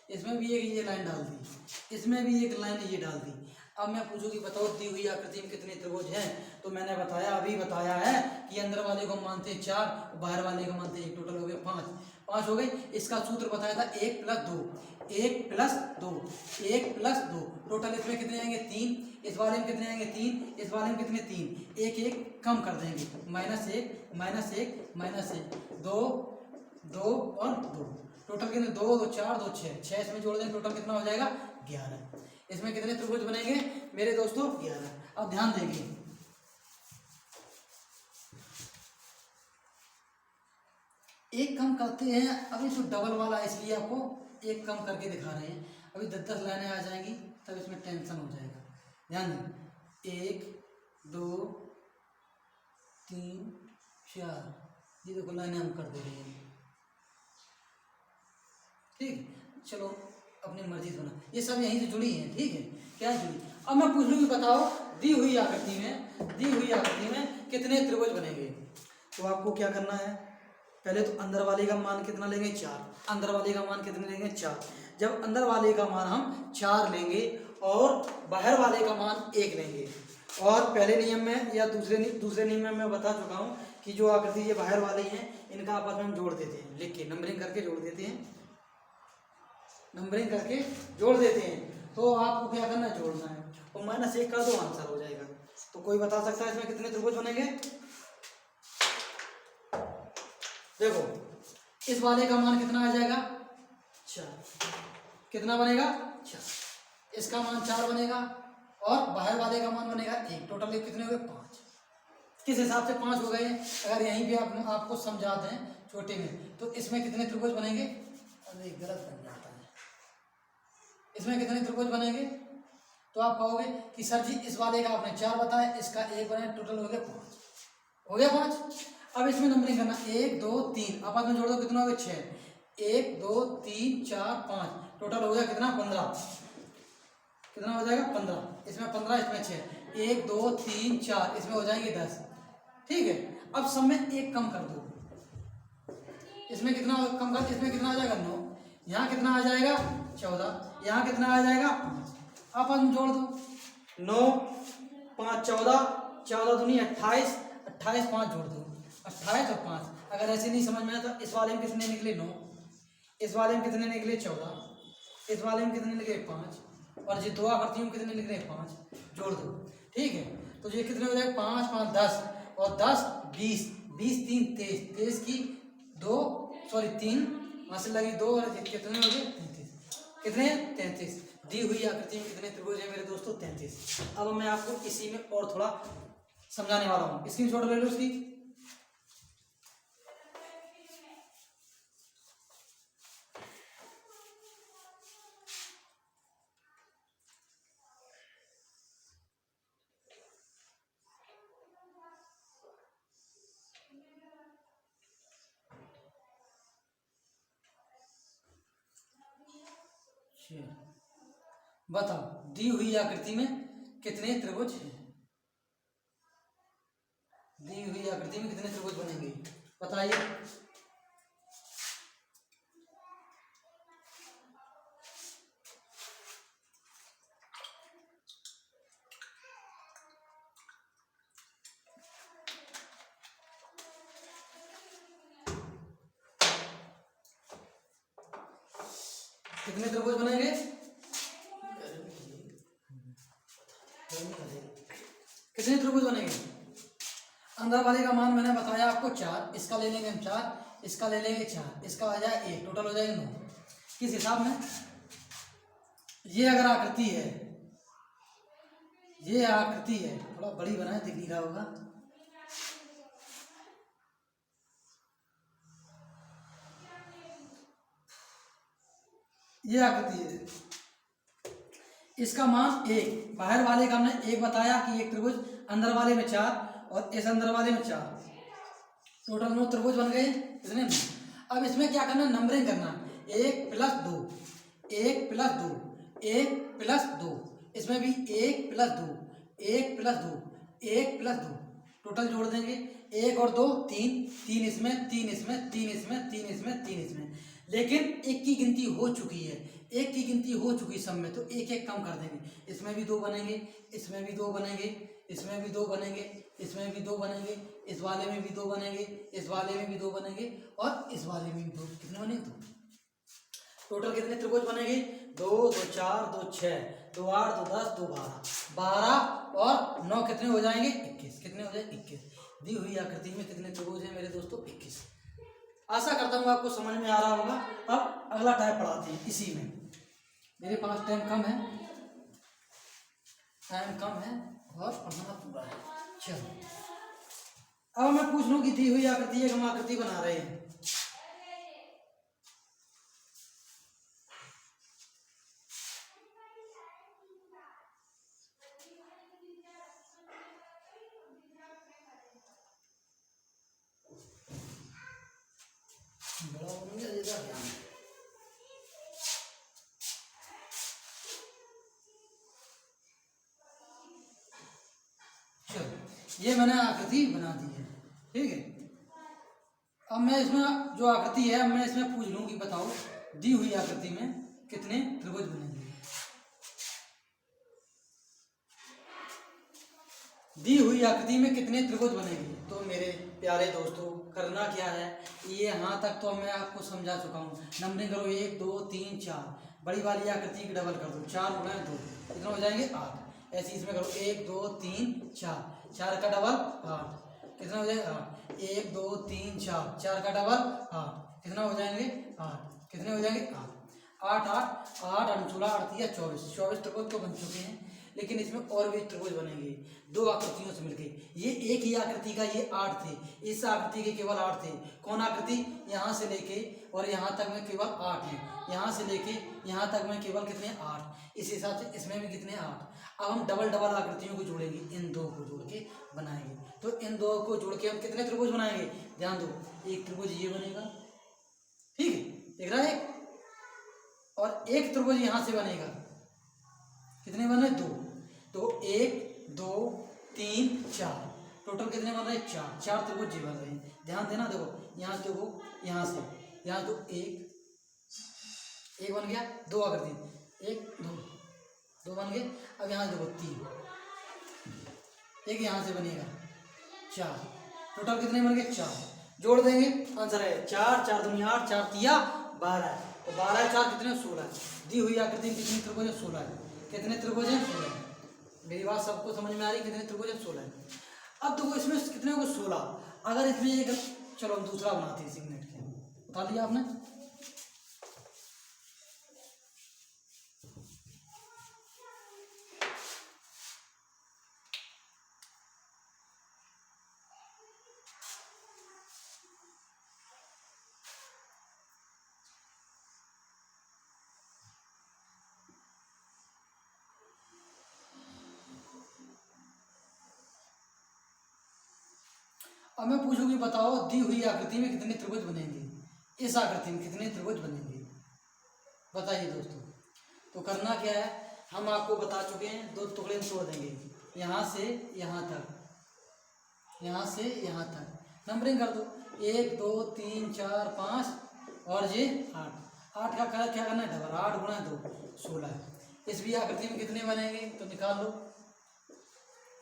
इसमें भी एक ये लाइन डाल दी, इसमें भी एक लाइन ये डाल दी। अब मैं पूछूंगी बताओ दी हुई आकृति में कितने त्रिभुज हैं, तो मैंने बताया अभी बताया है कि अंदर वाले को मानते हैं 4, बाहर वाले को मानते हैं 1, टोटल हो गए 5 हो गए। इसका सूत्र बताया था 1 + 2, 1 + 2, 1 + 2 टोटल इसमें कितने आएंगे 3, इस वाले में कितने आएंगे 3, इस वाले में कितने 3, एक एक कम कर देंगे, -1 -1 2 2 और 2 टोटल कितने 2 2 4 2 6 इसमें जोड़ देंगे, टोटल कितना हो जाएगा 11। इसमें कितने त्रिभुज बनेंगे मेरे दोस्तों 11। अब ध्यान देंगे एक कम करते हैं, अभी तो डबल वाला इसलिए आपको एक कम करके दिखा रहे हैं, अभी 10 लाइनें आ जाएंगी तब इसमें टेंशन हो जाएगा। ध्यान दें 1 2 3 4, ये देखो लाइनें हम कर दे रहे हैं, ठीक। चलो अपनी मर्जी से बना, ये सब यहीं से जुड़ी हैं, ठीक है क्या जुड़ी। अब मैं पूछ लूँगी बताओ दी हुई आकृति में कितने त्रिभुज बनेंगे, तो आपको क्या करना है, पहले तो अंदर वाले का मान कितना लेंगे 4, अंदर वाले का मान कितने लेंगे 4। जब अंदर वाले का मान हम 4 लेंगे और बाहर वाले का मान 1 लेंगे, और पहले नियम में या दूसरे नियम में मैं बता चुका हूँ कि जो आकृति ये बाहर वाले हैं इनका आपस में हम जोड़ देते हैं, लिख के नंबरिंग करके जोड़ देते हैं, नंबरिंग करके जोड़ देते हैं। तो आपको क्या करना है जोड़ना है, और -1 कर दो आंसर हो जाएगा। तो कोई बता सकता है इसमें कितने त्रिभुज बनेंगे, देखो इस वाले का मान कितना आ जाएगा 4, कितना बनेगा 4, इसका मान 4 बनेगा और बाहर वाले का मान बनेगा 1, टोटल कितने हो गए 5। किस हिसाब से 5 हो गए, अगर यहीं पे आपको समझा दें छोटे में, तो इसमें कितने त्रिभुज बनेंगे, अरे गलत बन जाता है, इसमें कितने त्रिभुज बनेंगे, तो आप कहोगे कि सर जी इस वाले का आपने 4 बताया, इसका 1 बनाया, टोटल हो गया 5, हो गया 5। अब इसमें नंबरिंग करना 1 2 3, आपस में जोड़ दो कितना हो गया 6, 1 2 3 4 5, टोटल हो गया कितना 15, कितना हो जाएगा 15, इसमें 15 इसमें 6, 1 2 3 4 इसमें हो जाएंगे 10, ठीक है। अब सब में एक कम कर दो, इसमें कितना कम कर, इसमें कितना आ जाएगा 9, यहाँ कितना आ जाएगा 14, यहाँ कितना आ जाएगा 5, आपस में जोड़ दो 9 5 14, 14 दूनी 28, 28 5 जोड़ दो 28 और 5। अगर ऐसे नहीं समझ में आया तो इस वाले में कितने निकले 9, इस वाले में कितने निकले 14, इस वाले में कितने निकले 5, और ये दो आकृतियों में कितने निकले 5, जोड़ दो, ठीक है। तो ये कितने हो जाएगा 5 5 10 और 10 20, 20 3 23, 23 की 2 सॉरी 3 वहाँ से लगी 2 और कितने हो गए 33, कितने 33। दी हुई आकृति में कितने त्रिभुज है मेरे दोस्तों 33। अब मैं आपको इसी में और थोड़ा समझाने वाला हूँ, स्क्रीनशॉट ले लो उसकी। बताओ दी हुई आकृति में कितने त्रिभुज हैं? दी हुई आकृति में कितने त्रिभुज बनेंगे बताइए। कितने त्रिभुज बनेंगे? कितने त्रिभुज बनेंगे? अंदर वाले का मान मैंने बताया आपको 4, इसका ले लेंगे हम 4, इसका ले लेंगे 4, इसका आ जाए 1, टोटल हो जाएगा 9। किस हिसाब में? ये अगर आकृति है, ये आकृति है, थोड़ा बड़ी बनाए, दिख नहीं रहा होगा। ये आकृति है, इसका मान 1, बाहर वाले का हमने 1 बताया कि 1 त्रिभुज, अंदर वाले में 4 और इस अंदर वाले में 4, टोटल 9 त्रिभुज बन गए, कितने? अब इसमें क्या करना है? नंबरिंग करना, 1 + 2, 1 + 2, 1 + 2, इसमें भी 1 + 2, 1 + 2, 1 + 2, टोटल जोड़ देंगे 1 और 2 3, 3 इसमें, 3 इसमें, 3 इसमें, 3 इसमें, 3 इसमें, लेकिन एक की गिनती हो चुकी है, एक की गिनती हो चुकी सब में, तो एक एक कम कर देंगे। इसमें भी 2 बनेंगे, इसमें भी 2 बनेंगे, इसमें भी 2 बनेंगे, इसमें भी 2 बनेंगे, इस वाले में भी 2 बनेंगे, इस वाले में भी 2 बनेंगे और इस वाले में भी 2, कितने बनेंगे? 2। टोटल कितने त्रिभुज बनेंगे? 2 2 4 2 6 2 8 2 10 2 12, 12 और 9 कितने हो जाएंगे? 21। कितने हो जाए? 21। दी हुई आकृति में कितने त्रिभुज हैं मेरे दोस्तों? 21। आशा करता हूँ आपको समझ में आ रहा होगा। अब अगला टाइप पढ़ाते हैं इसी में, मेरे पास टाइम कम है, और पढ़ना पूरा है। चलो अब मैं पूछ लूँ कि दी हुई आकृति एक हम आकृति बना रहे हैं, बड़ा हो गया ये ध्यान। चलो ये मैंने आकृति बना दी है, ठीक है। अब मैं इसमें जो आकृति है, मैं इसमें पूछ लूँ कि बताओ दी हुई आकृति में कितने त्रिभुज बनेंगे? दी हुई आकृति में कितने त्रिभुज बनेंगे? तो मेरे प्यारे दोस्तों करना क्या है, ये यहाँ तक तो मैं आपको समझा चुका हूँ। नंबरिंग करो 1 2 3 4, बड़ी वाली आकृति की डबल कर दो, 4 × 2 कितना हो जाएंगे? 8। ऐसे इसमें करो 1 2 3 4, 4 का डबल 8, कितना हो जाएगा? 8। 1 2 3 4, 4 का डबल 8, कितना हो जाएंगे? 8। कितने हो जाएंगे? 8 8 8 8 16 8 24, 24 त्रिभुज तो बन चुके हैं, लेकिन इसमें और भी त्रिभुज बनेंगे 2 आकृतियों से मिलके। ये एक ही आकृति का ये 8 थे, इस आकृति के केवल 8 थे। कौन आकृति? यहाँ से लेके और यहाँ तक में केवल 8 है, यहाँ से लेके यहाँ तक में केवल कितने? 8। इस हिसाब से इसमें भी कितने? 8। अब हम डबल डबल आकृतियों को जोड़ेंगे, इन 2 को जोड़ के बनाएंगे। तो इन 2 को जोड़ के हम कितने त्रिभुज बनाएंगे? ध्यान दो, एक त्रिभुज ये बनेगा, ठीक है, दिख रहा है, और एक त्रिभुज यहाँ से बनेगा, कितने बने? 2। तो 1 2 3 4, टोटल कितने बन रहे? 4। 4 त्रिभुज बन रहे हैं, ध्यान देना। देखो यहाँ से, देखो यहाँ से, यहाँ तो 1 बन गया, 2 आकृति, 1 2 बन गए। अब यहाँ से देखो 3, एक यहाँ से बनेगा 4, टोटल कितने बन गए? 4। जोड़ देंगे, आंसर है 4 4 दूनी 8, 4 तिया 12, तो 12 4 कितने? 16। दी हुई आकृति में कितने त्रिभुज है? 16 है। कितने त्रिभुज हैं? 16। मेरी बात सबको समझ में आ रही? कितने त्रिभुज हैं? 16 है। अब देखो इसमें कितने को? 16। अगर इसमें एक, चलो हम दूसरा बनाते हैं, सिग्नेट के, बता दिया आपने। अब मैं पूछूंगी बताओ दी हुई आकृति में कितने त्रिभुज बनेंगे? इस आकृति में कितने त्रिभुज बनेंगे? बताइए दोस्तों। तो करना क्या है, हम आपको बता चुके हैं, दो टुकड़े में तोड़ देंगे, यहाँ से यहाँ तक, यहाँ से यहाँ तक नंबरिंग कर दो, 1 2 3 4 5 और ये 8। 8 का क्या करना है, डबल, 8 गुणा 2 16। इस भी आकृति में कितने बनेंगे तो निकाल लो,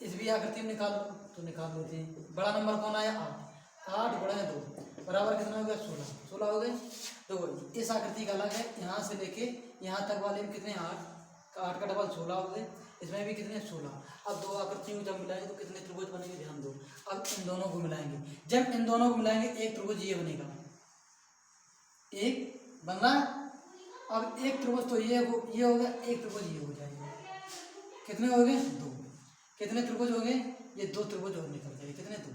इस भी आकृति में निकाल लो तो निकाल लेते हैं। बड़ा नंबर कौन आया, 8। 8 गुणा 2 बराबर कितना हो गया, 16। 16 हो गए। तो इस आकृति का अलग है, यहाँ से लेके यहाँ तक वाले में कितने, 8 का डबल 16 हो गए। इसमें भी कितने, 16। अब दो आकृतियों को जब मिलाएंगे तो कितने त्रिभुज बनेंगे, ध्यान दो। अब इन दोनों को मिलाएंगे, जब इन दोनों को मिलाएंगे एक त्रिभुज ये बनेगा, एक बन रहा है। अब एक त्रिभुज तो ये हो गया, एक त्रिभुज ये हो जाएगा, कितने हो गए, 2। कितने त्रिभुज हो गए, ये 2 त्रिभुज और निकल गए, कितने, 2।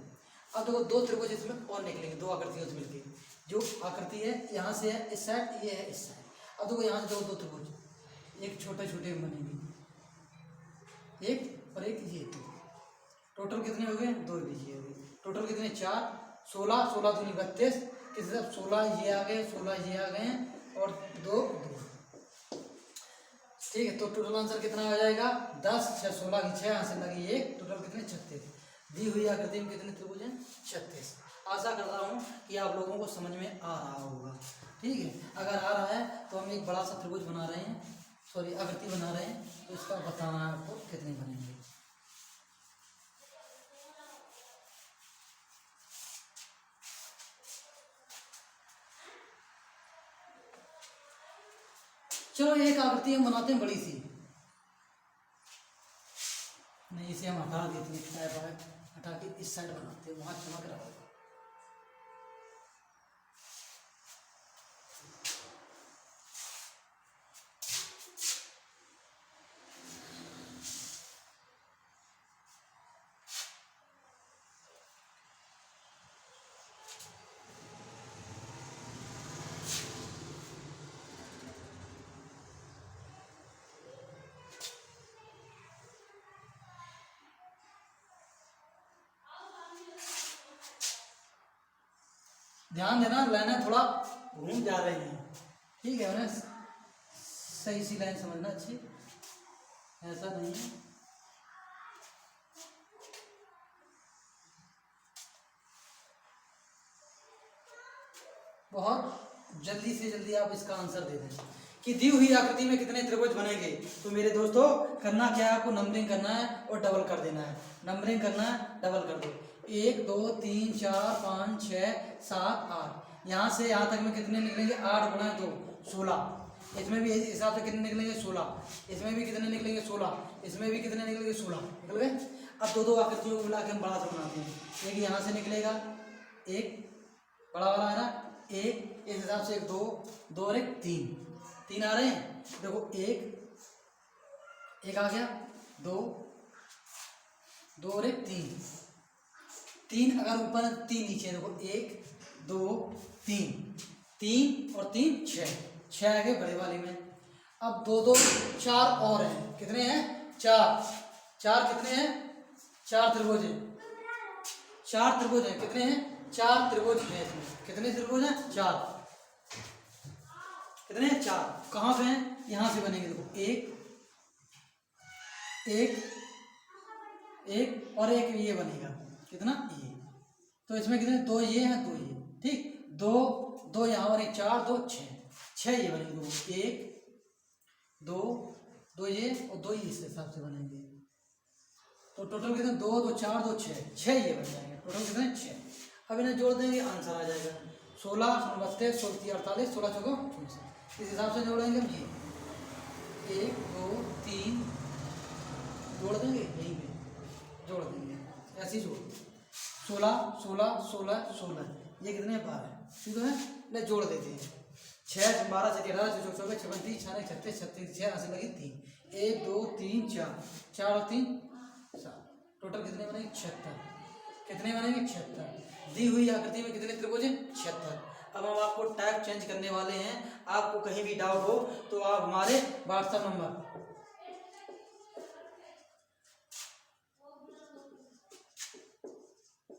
अब देखो 2 त्रिभुज इसमें और निकलेंगे, 2 आकृतियों से मिलकर। जो आकृति है यहाँ से है इस साइड, ये है इस साइड। अब देखो यहाँ से 2 त्रिभुज, एक छोटे छोटे बनेंगे, एक और एक ये 2। टोटल कितने हो गए, 2 लीजिए हो गए। टोटल कितने, 4। 16 16 दूनी 32, किस तरफ 16 ये आ गए, 16 ये आ गए हैं और 2 2। ठीक है, तो टोटल आंसर कितना आ जाएगा, 10 6 16 की 6 यहाँ से लगी 1, टोटल कितने, 36। दी हुई आकृति में कितने त्रिभुज हैं, 36। आशा करता हूँ कि आप लोगों को समझ में आ रहा होगा। ठीक है, अगर आ रहा है तो हम एक बड़ा सा त्रिभुज बना रहे हैं, सॉरी आकृति बना रहे हैं, तो इसका बताना है आपको कितने बनेंगे। चलो एक आकृति हम बनाते हैं बड़ी सी, नहीं इसे हम हटा देते हैं, हटा के इस साइड बनाते हैं, वहां चमक रहा होगा। ध्यान देना, लाइनें थोड़ा घूम जा रही हैं, ठीक है ना, सही सी लाइन समझना अच्छी, ऐसा नहीं है। बहुत जल्दी से जल्दी आप इसका आंसर दे दें कि दी हुई आकृति में कितने त्रिभुज बनेंगे। तो मेरे दोस्तों करना क्या है, आपको नंबरिंग करना है और डबल कर देना है। नंबरिंग करना है, डबल कर दो, 1 2 3 4 5 6 7 8। यहाँ से यहाँ तक में कितने निकलेंगे, 8 गुणा 2 16। इसमें भी इस हिसाब से कितने निकलेंगे, 16। इसमें भी कितने निकलेंगे, 16। इसमें भी कितने निकलेंगे, 16 निकल गए। अब दो आकृतियों को मिला के हम बड़ा सा बनाते हैं। एक यहाँ से निकलेगा, एक बड़ा वाला है ना, एक इस हिसाब से 1 2 2 और 1 3 आ रहे हैं। देखो एक आ गया, 2 2 और 1 3 अगर ऊपर 3 नीचे, देखो 1 2 3 और 3 6 आ गए बड़े वाले में। अब 2 2 4 और हैं, कितने हैं, 4 कितने हैं, 4 त्रिभुज हैं, 4 त्रिभुज हैं, कितने हैं, 4 त्रिभुज हैं। इसमें कितने त्रिभुज हैं, 4। कितने हैं, 4। कहाँ पे हैं, यहाँ से बनेंगे, देखो एक और एक ये बनेगा, कितना, ये। तो इसमें कितने, 2 ये हैं, 2 ये, ठीक, 2 यहाँ और 1 4 2 6 ये बनेंगे। 1 2 ये और 2 ये इस हिसाब से बनेंगे। तो टोटल कितने, 2 2 4 2 6 ये बन जाएंगे। टोटल कितने, 6। अब इन्हें जोड़ देंगे, आंसर आ जाएगा 16 32 16 48 16 चौको 64। इस हिसाब से जोड़ेंगे हम, ये 1 2 3 जोड़ देंगे, यहीं पे जोड़ देंगे, ऐसे ही जोड़ 16 16 16 16, ये कितने, 12। ठीक है, ले जोड़ देते हैं, 6 12 से 18 से 24 36 36 36 6 से लगी 3 1 2 3 4 और 3 7। टोटल कितने बनेंगे, 76। कितने बनेंगे, 76। दी हुई आकृति में कितने त्रिभुज हैं, 76। अब हम आपको टाइप चेंज करने वाले हैं। आपको कहीं भी डाउट हो तो आप हमारे व्हाट्सएप नंबर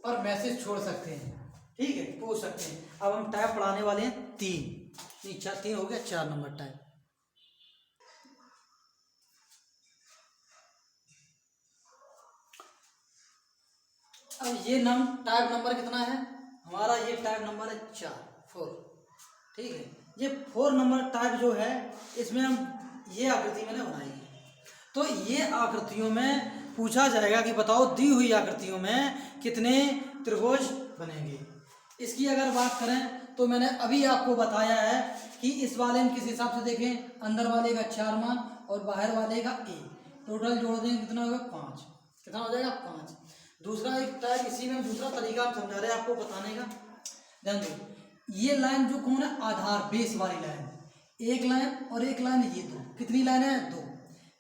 पर मैसेज छोड़ सकते हैं, ठीक है, पूछ सकते हैं। अब हम टाइप पढ़ाने वाले हैं 3 हो गया, 4 नंबर टाइप। अब ये टाइप नंबर कितना है हमारा, ये टाइप नंबर है 4 ठीक है। ये 4 नंबर टाइप जो है इसमें हम ये आकृति मैंने बनाई है। तो ये आकृतियों में पूछा जाएगा कि बताओ दी हुई आकृतियों में कितने त्रिभुज बनेंगे। इसकी अगर बात करें तो मैंने अभी आपको बताया है कि इस वाले में किस हिसाब से देखें, अंदर वाले का 4 मान और बाहर वाले का 1, टोटल जोड़ देंगे कितना होगा 5। कितना हो जाएगा 5। दूसरा एक टाइप इसी में दूसरा तरीका हम समझा रहे हैं आपको बताने का। ध्यान दो, ये लाइन जो कौन है आधार बेस वाली लाइन, एक लाइन और एक लाइन ये दो, कितनी लाइन है 2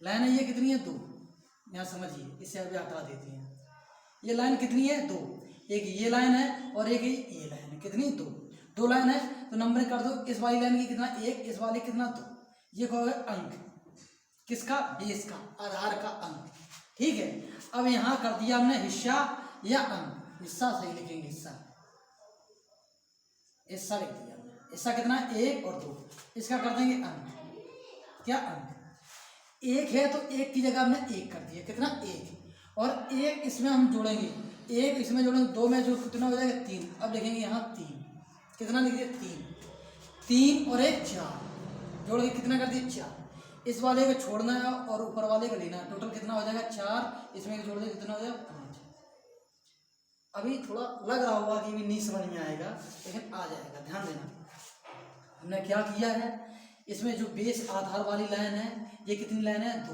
लाइन है, ये कितनी है 2। यहाँ समझिए, इसे अभी हटा देते हैं। ये लाइन कितनी है 2, एक ये लाइन है और एक ये लाइन है, कितनी 2 लाइन है। तो नंबर कर दो, इस वाली लाइन की कितना 1, इस वाली कितना 2। ये कहोगे अंक किसका, बेस का, आधार का अंक। ठीक है, अब यहाँ कर दिया हमने हिस्सा या अंक, हिस्सा सही लिखेंगे, हिस्सा हिस्सा लिख दिया हमने। हिस्सा कितना 1 और 2, इसका कर देंगे अंक। क्या अंक 1 है तो 1 की जगह हमने 1 कर दिया, कितना 1, और 1 इसमें हम जोड़ेंगे, 1 इसमें जोड़ेंगे, 2 में जो कितना हो जाएगा 3। अब लिखेंगे यहाँ 3, कितना लिख दिया 3 और 1 4, जोड़ के कितना कर दिया 4। इस वाले को छोड़ना है और ऊपर वाले को लेना है, टोटल कितना हो जाएगा 4, इसमें जोड़ दे कितना हो जाएगा 5। अभी थोड़ा लग रहा होगा कि भी नहीं समझ में आएगा, लेकिन आ जाएगा, ध्यान देना। हमने क्या किया है, इसमें जो बेस आधार वाली लाइन है, ये कितनी लाइन है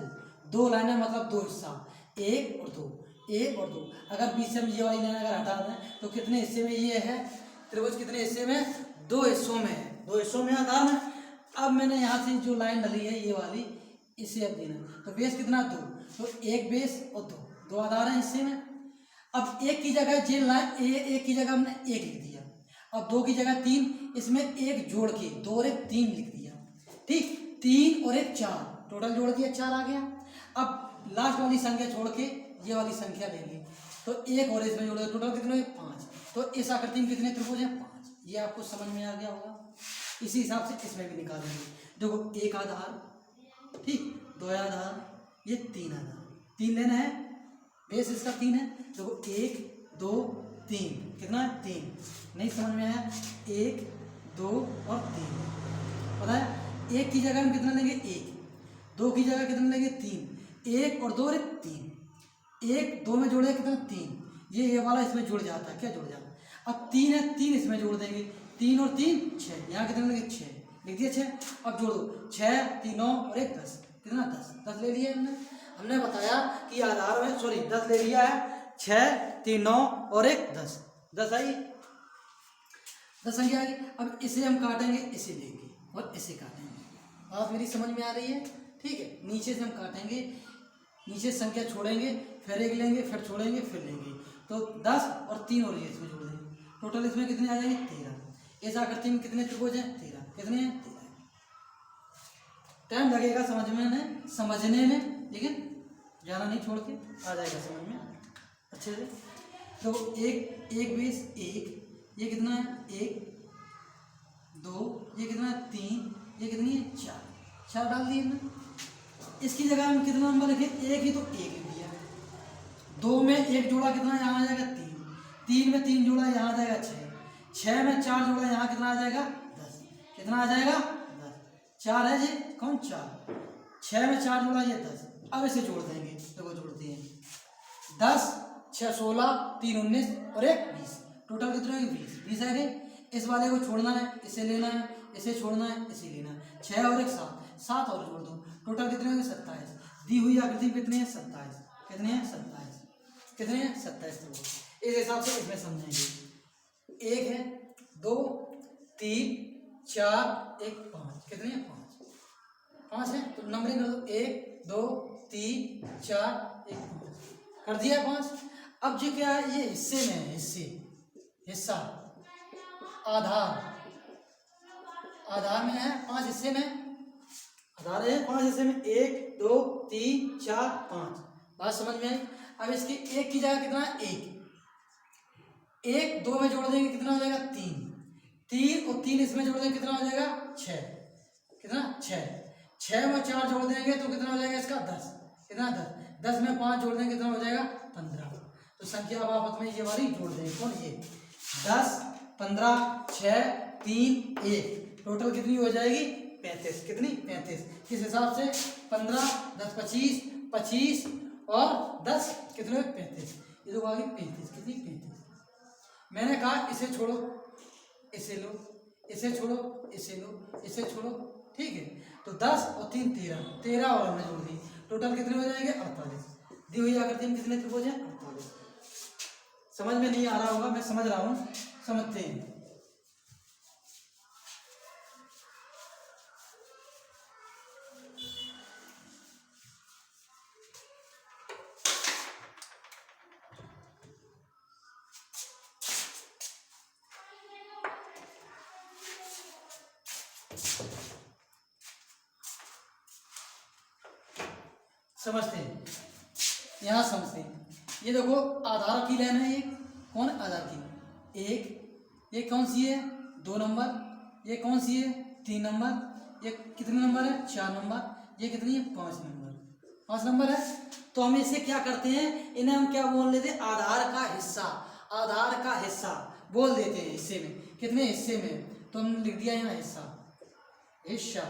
2 लाइन है, मतलब 2 हिस्सा, 1 और 2, 1 और 2। अगर बीच से हम ये वाली लाइन अगर हटा दें तो कितने हिस्से में ये है त्रिभुज, कितने हिस्से में 2 हिस्सों में है, 2 हिस्सों में आधार में। अब मैंने यहाँ से जो लाइन डली है ये वाली, इसे अब देना, तो बेस कितना 2, तो 1 बेस और 2 आधार है हिस्से में। अब 1 की जगह ये लाइन 1 की जगह हमने 1 लिख दिया, अब 2 की जगह 3, इसमें 1 जोड़ के 2 और 1 3 लिख दिया। ठीक, 3 और 1 4, टोटल जोड़ दिया 4 आ गया। अब लास्ट वाली संख्या छोड़ के ये वाली संख्या लेंगे, तो 1 और इसमें जोड़ दिया, टोटल कितने 5। तो इस आकृति में कितने त्रिभुज हैं 5। ये आपको समझ में आ गया होगा। इसी हिसाब से इसमें भी निकालेंगे। देखो 1 आधार, ठीक, 2 आधार, ये 3 आधार, 3 लेना है, बेस इसका 3 है। देखो 1 2 3, कितना है 3। नहीं समझ में आया, 1 2 और 3, पता है 1 की जगह हम कितना लेंगे 1, 2 की जगह कितना लेंगे 3, 1 और 2 और 1 3, 1 2 में जोड़े कितना 3, ये वाला इसमें जुड़ जाता है, क्या जुड़ जाता है। अब 3 है, 3 इसमें जोड़ देंगे, 3 और 3 6, यहाँ कितना लेंगे 6, लिख दिया 6। अब जोड़ दो 6 3 9 और 1 10, कितना 10 ले लिया हमने बताया कि आधार में 10 ले लिया है, 6 3 9 और 1 10 आई, 10 संख्या आ गई। अब इसे हम काटेंगे, इसे लेंगे और इसे काटेंगे। बात मेरी समझ में आ रही है, ठीक है। नीचे से हम काटेंगे, नीचे संख्या छोड़ेंगे, फिर 1 लेंगे, फिर छोड़ेंगे, फिर लेंगे, तो 10 और 3 और ये इसमें जोड़ देंगे, टोटल इसमें कितने आ जाएंगे 13। इस आकृति में कितने त्रिभुज हैं 13, कितने हैं 13। टाइम लगेगा समझने में, लेकिन ज़्यादा नहीं, छोड़ के आ जाएगा समझ में अच्छे से। तो एक बेस 1, ये कितना है 1 2, ये कितना है 3, ये कितनी है 4 डाल दिए हमने। इसकी जगह हम कितना नंबर लिखे, 1 ही तो 1 लिख दिया। 2 में 1 जोड़ा कितना यहाँ आ जाएगा 3, 3 में 3 जोड़ा यहाँ आ जाएगा 6, 6 में 4 जोड़ा यहाँ कितना आ जाएगा 10, कितना आ जाएगा 10। 4 है जी, कौन 4, 6 में 4 जोड़ा ये 10। अब इसे जोड़ देंगे, देखो जोड़ते हैं 10 6 16 3 19 और 1 20, टोटल कितने होंगे 20 आ गए। इस वाले को छोड़ना है, इसे लेना है, इसे छोड़ना है, इसे लेना है, 6 और 1 7 और जोड़ दो, टोटल कितने होंगे 27। दी हुई आकृति कितने हैं 27, कितने हैं 27, कितने हैं 27। इस हिसाब से इसमें समझेंगे। 1 है 2 3 4 1 5, कितने हैं 5 है, तो नंबरिंग कर दो 1 2 3 4 1 5, कर दिया 5। अब जो क्या है, ये हिस्से में है, हिस्सा आधार में है, 5 हिस्से में आधार है, 5 हिस्से में 1 2 3 4 5, बात समझ में आई। अब इसकी 1 की जगह कितना है 1, 2 में जोड़ देंगे कितना हो जाएगा 3 और 3 इसमें जोड़ देंगे कितना हो जाएगा 6, कितना 6 में 4 जोड़ देंगे तो कितना हो जाएगा इसका 10, कितना 10 में 5 जोड़ देंगे कितना हो जाएगा 15, तो संख्या अब आपस में ये वाली जोड़ दें। कौन? ये 10, 15, 6, 3, 1, टोटल कितनी हो जाएगी? 35। कितनी? 35। किस हिसाब से? 15, 10, 25, 25 और 10 कितने? 35। ये तो आ गई 35। कितनी? 35। मैंने कहा इसे छोड़ो, इसे लो, इसे छोड़ो, इसे लो, इसे छोड़ो, ठीक है। तो 10 और 3 13, 13 और हमने जोड़ दी, टोटल कितने हो जाएंगे? 48। दी हुई आकृति में कितने त्रिभुज हैं? 48। समझ में नहीं आ रहा होगा, मैं समझ रहा हूँ, समझते हैं। समझते हैं, यहाँ समझते हैं। ये देखो आधार की लाइन है, एक कौन? आधार की। एक ये कौन सी है? 2 नंबर। ये कौन सी है? 3 नंबर। ये कितने नंबर है? 4 नंबर। ये कितनी है? 5 नंबर। 5 नंबर है। तो हम इसे क्या करते हैं? इन्हें हम क्या बोल लेते हैं? आधार का हिस्सा। आधार का हिस्सा बोल देते हैं हिस्से में। कितने हिस्से में? तो हमने लिख दिया यहाँ हिस्सा, हिस्सा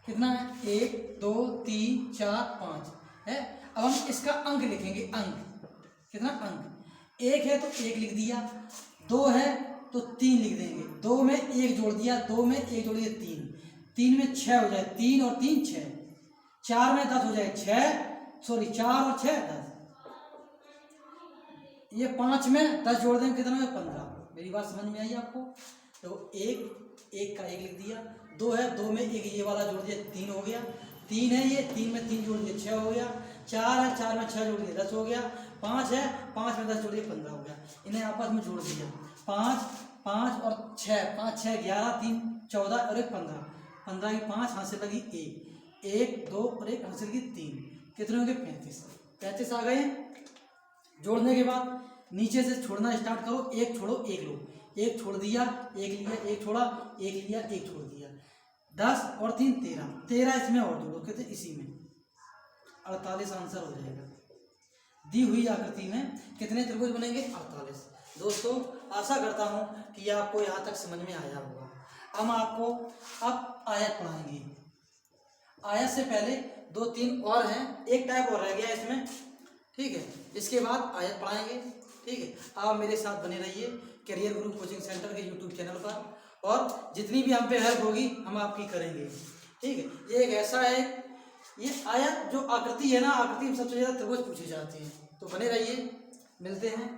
कितना है? 1 2 3 4 5 है। अब हम इसका अंक लिखेंगे। अंक कितना? अंक 1 है तो 1 लिख दिया, 2 है तो 3 लिख देंगे, 2 में 1 जोड़ दिया, 2 में 1 जोड़ दिया 3, 3 में 6 हो जाए, 3 और 3 6, 4 में 10 हो जाए 6, सॉरी 4 और 6 10, ये 5 में 10 जोड़ देंगे कितना है? 15। मेरी बात समझ में आई आपको? तो 1 का 1 लिख दिया, 2 है, 2 में 1 ये वाला जोड़ दिया 3 हो गया, 3 है ये, 3 में 3 जोड़ दिया 6 हो गया, 4 है, 4 में 6 जोड़ दिया 10 हो गया, 5 है, 5 में 10 जोड़ दिया 15 हो गया। इन्हें आपस में जोड़ दिया, 5 5 और 6, 5 6 11, 3 14 और 1 15, 15 की 5 हाथ से लगी 1, 1 2 और 1 हाथ से लगी 3, कितने हो गए? 35। 35 आ गए। जोड़ने के बाद नीचे से छोड़ना स्टार्ट करो, 1 छोड़ो 1 लो, 1 छोड़ दिया, 1 लिया, 1 छोड़ा, 1 लिया, 1 छोड़ दिया, 10 और 3 13, 13 इसमें और जोड़ो, कहते इसी में 48 आंसर हो जाएगा। दी हुई आकृति में कितने त्रिभुज बनेंगे? 48। दोस्तों आशा करता हूँ कि आपको यहाँ तक समझ में आया होगा। हम आपको अब आयत पढ़ाएंगे। आयत से पहले 2-3 और हैं, एक टाइप और रह गया इसमें, ठीक है। इसके बाद आयत पढ़ाएंगे, ठीक है। आप मेरे साथ बने रहिए करियर गुरु कोचिंग सेंटर के यूट्यूब चैनल पर, और जितनी भी हम पे हेल्प होगी हम आपकी करेंगे, ठीक है। ये एक ऐसा है, ये आयत जो आकृति है ना, आकृति में सबसे ज़्यादा त्रिभुज पूछे जाते हैं। तो बने रहिए, मिलते हैं।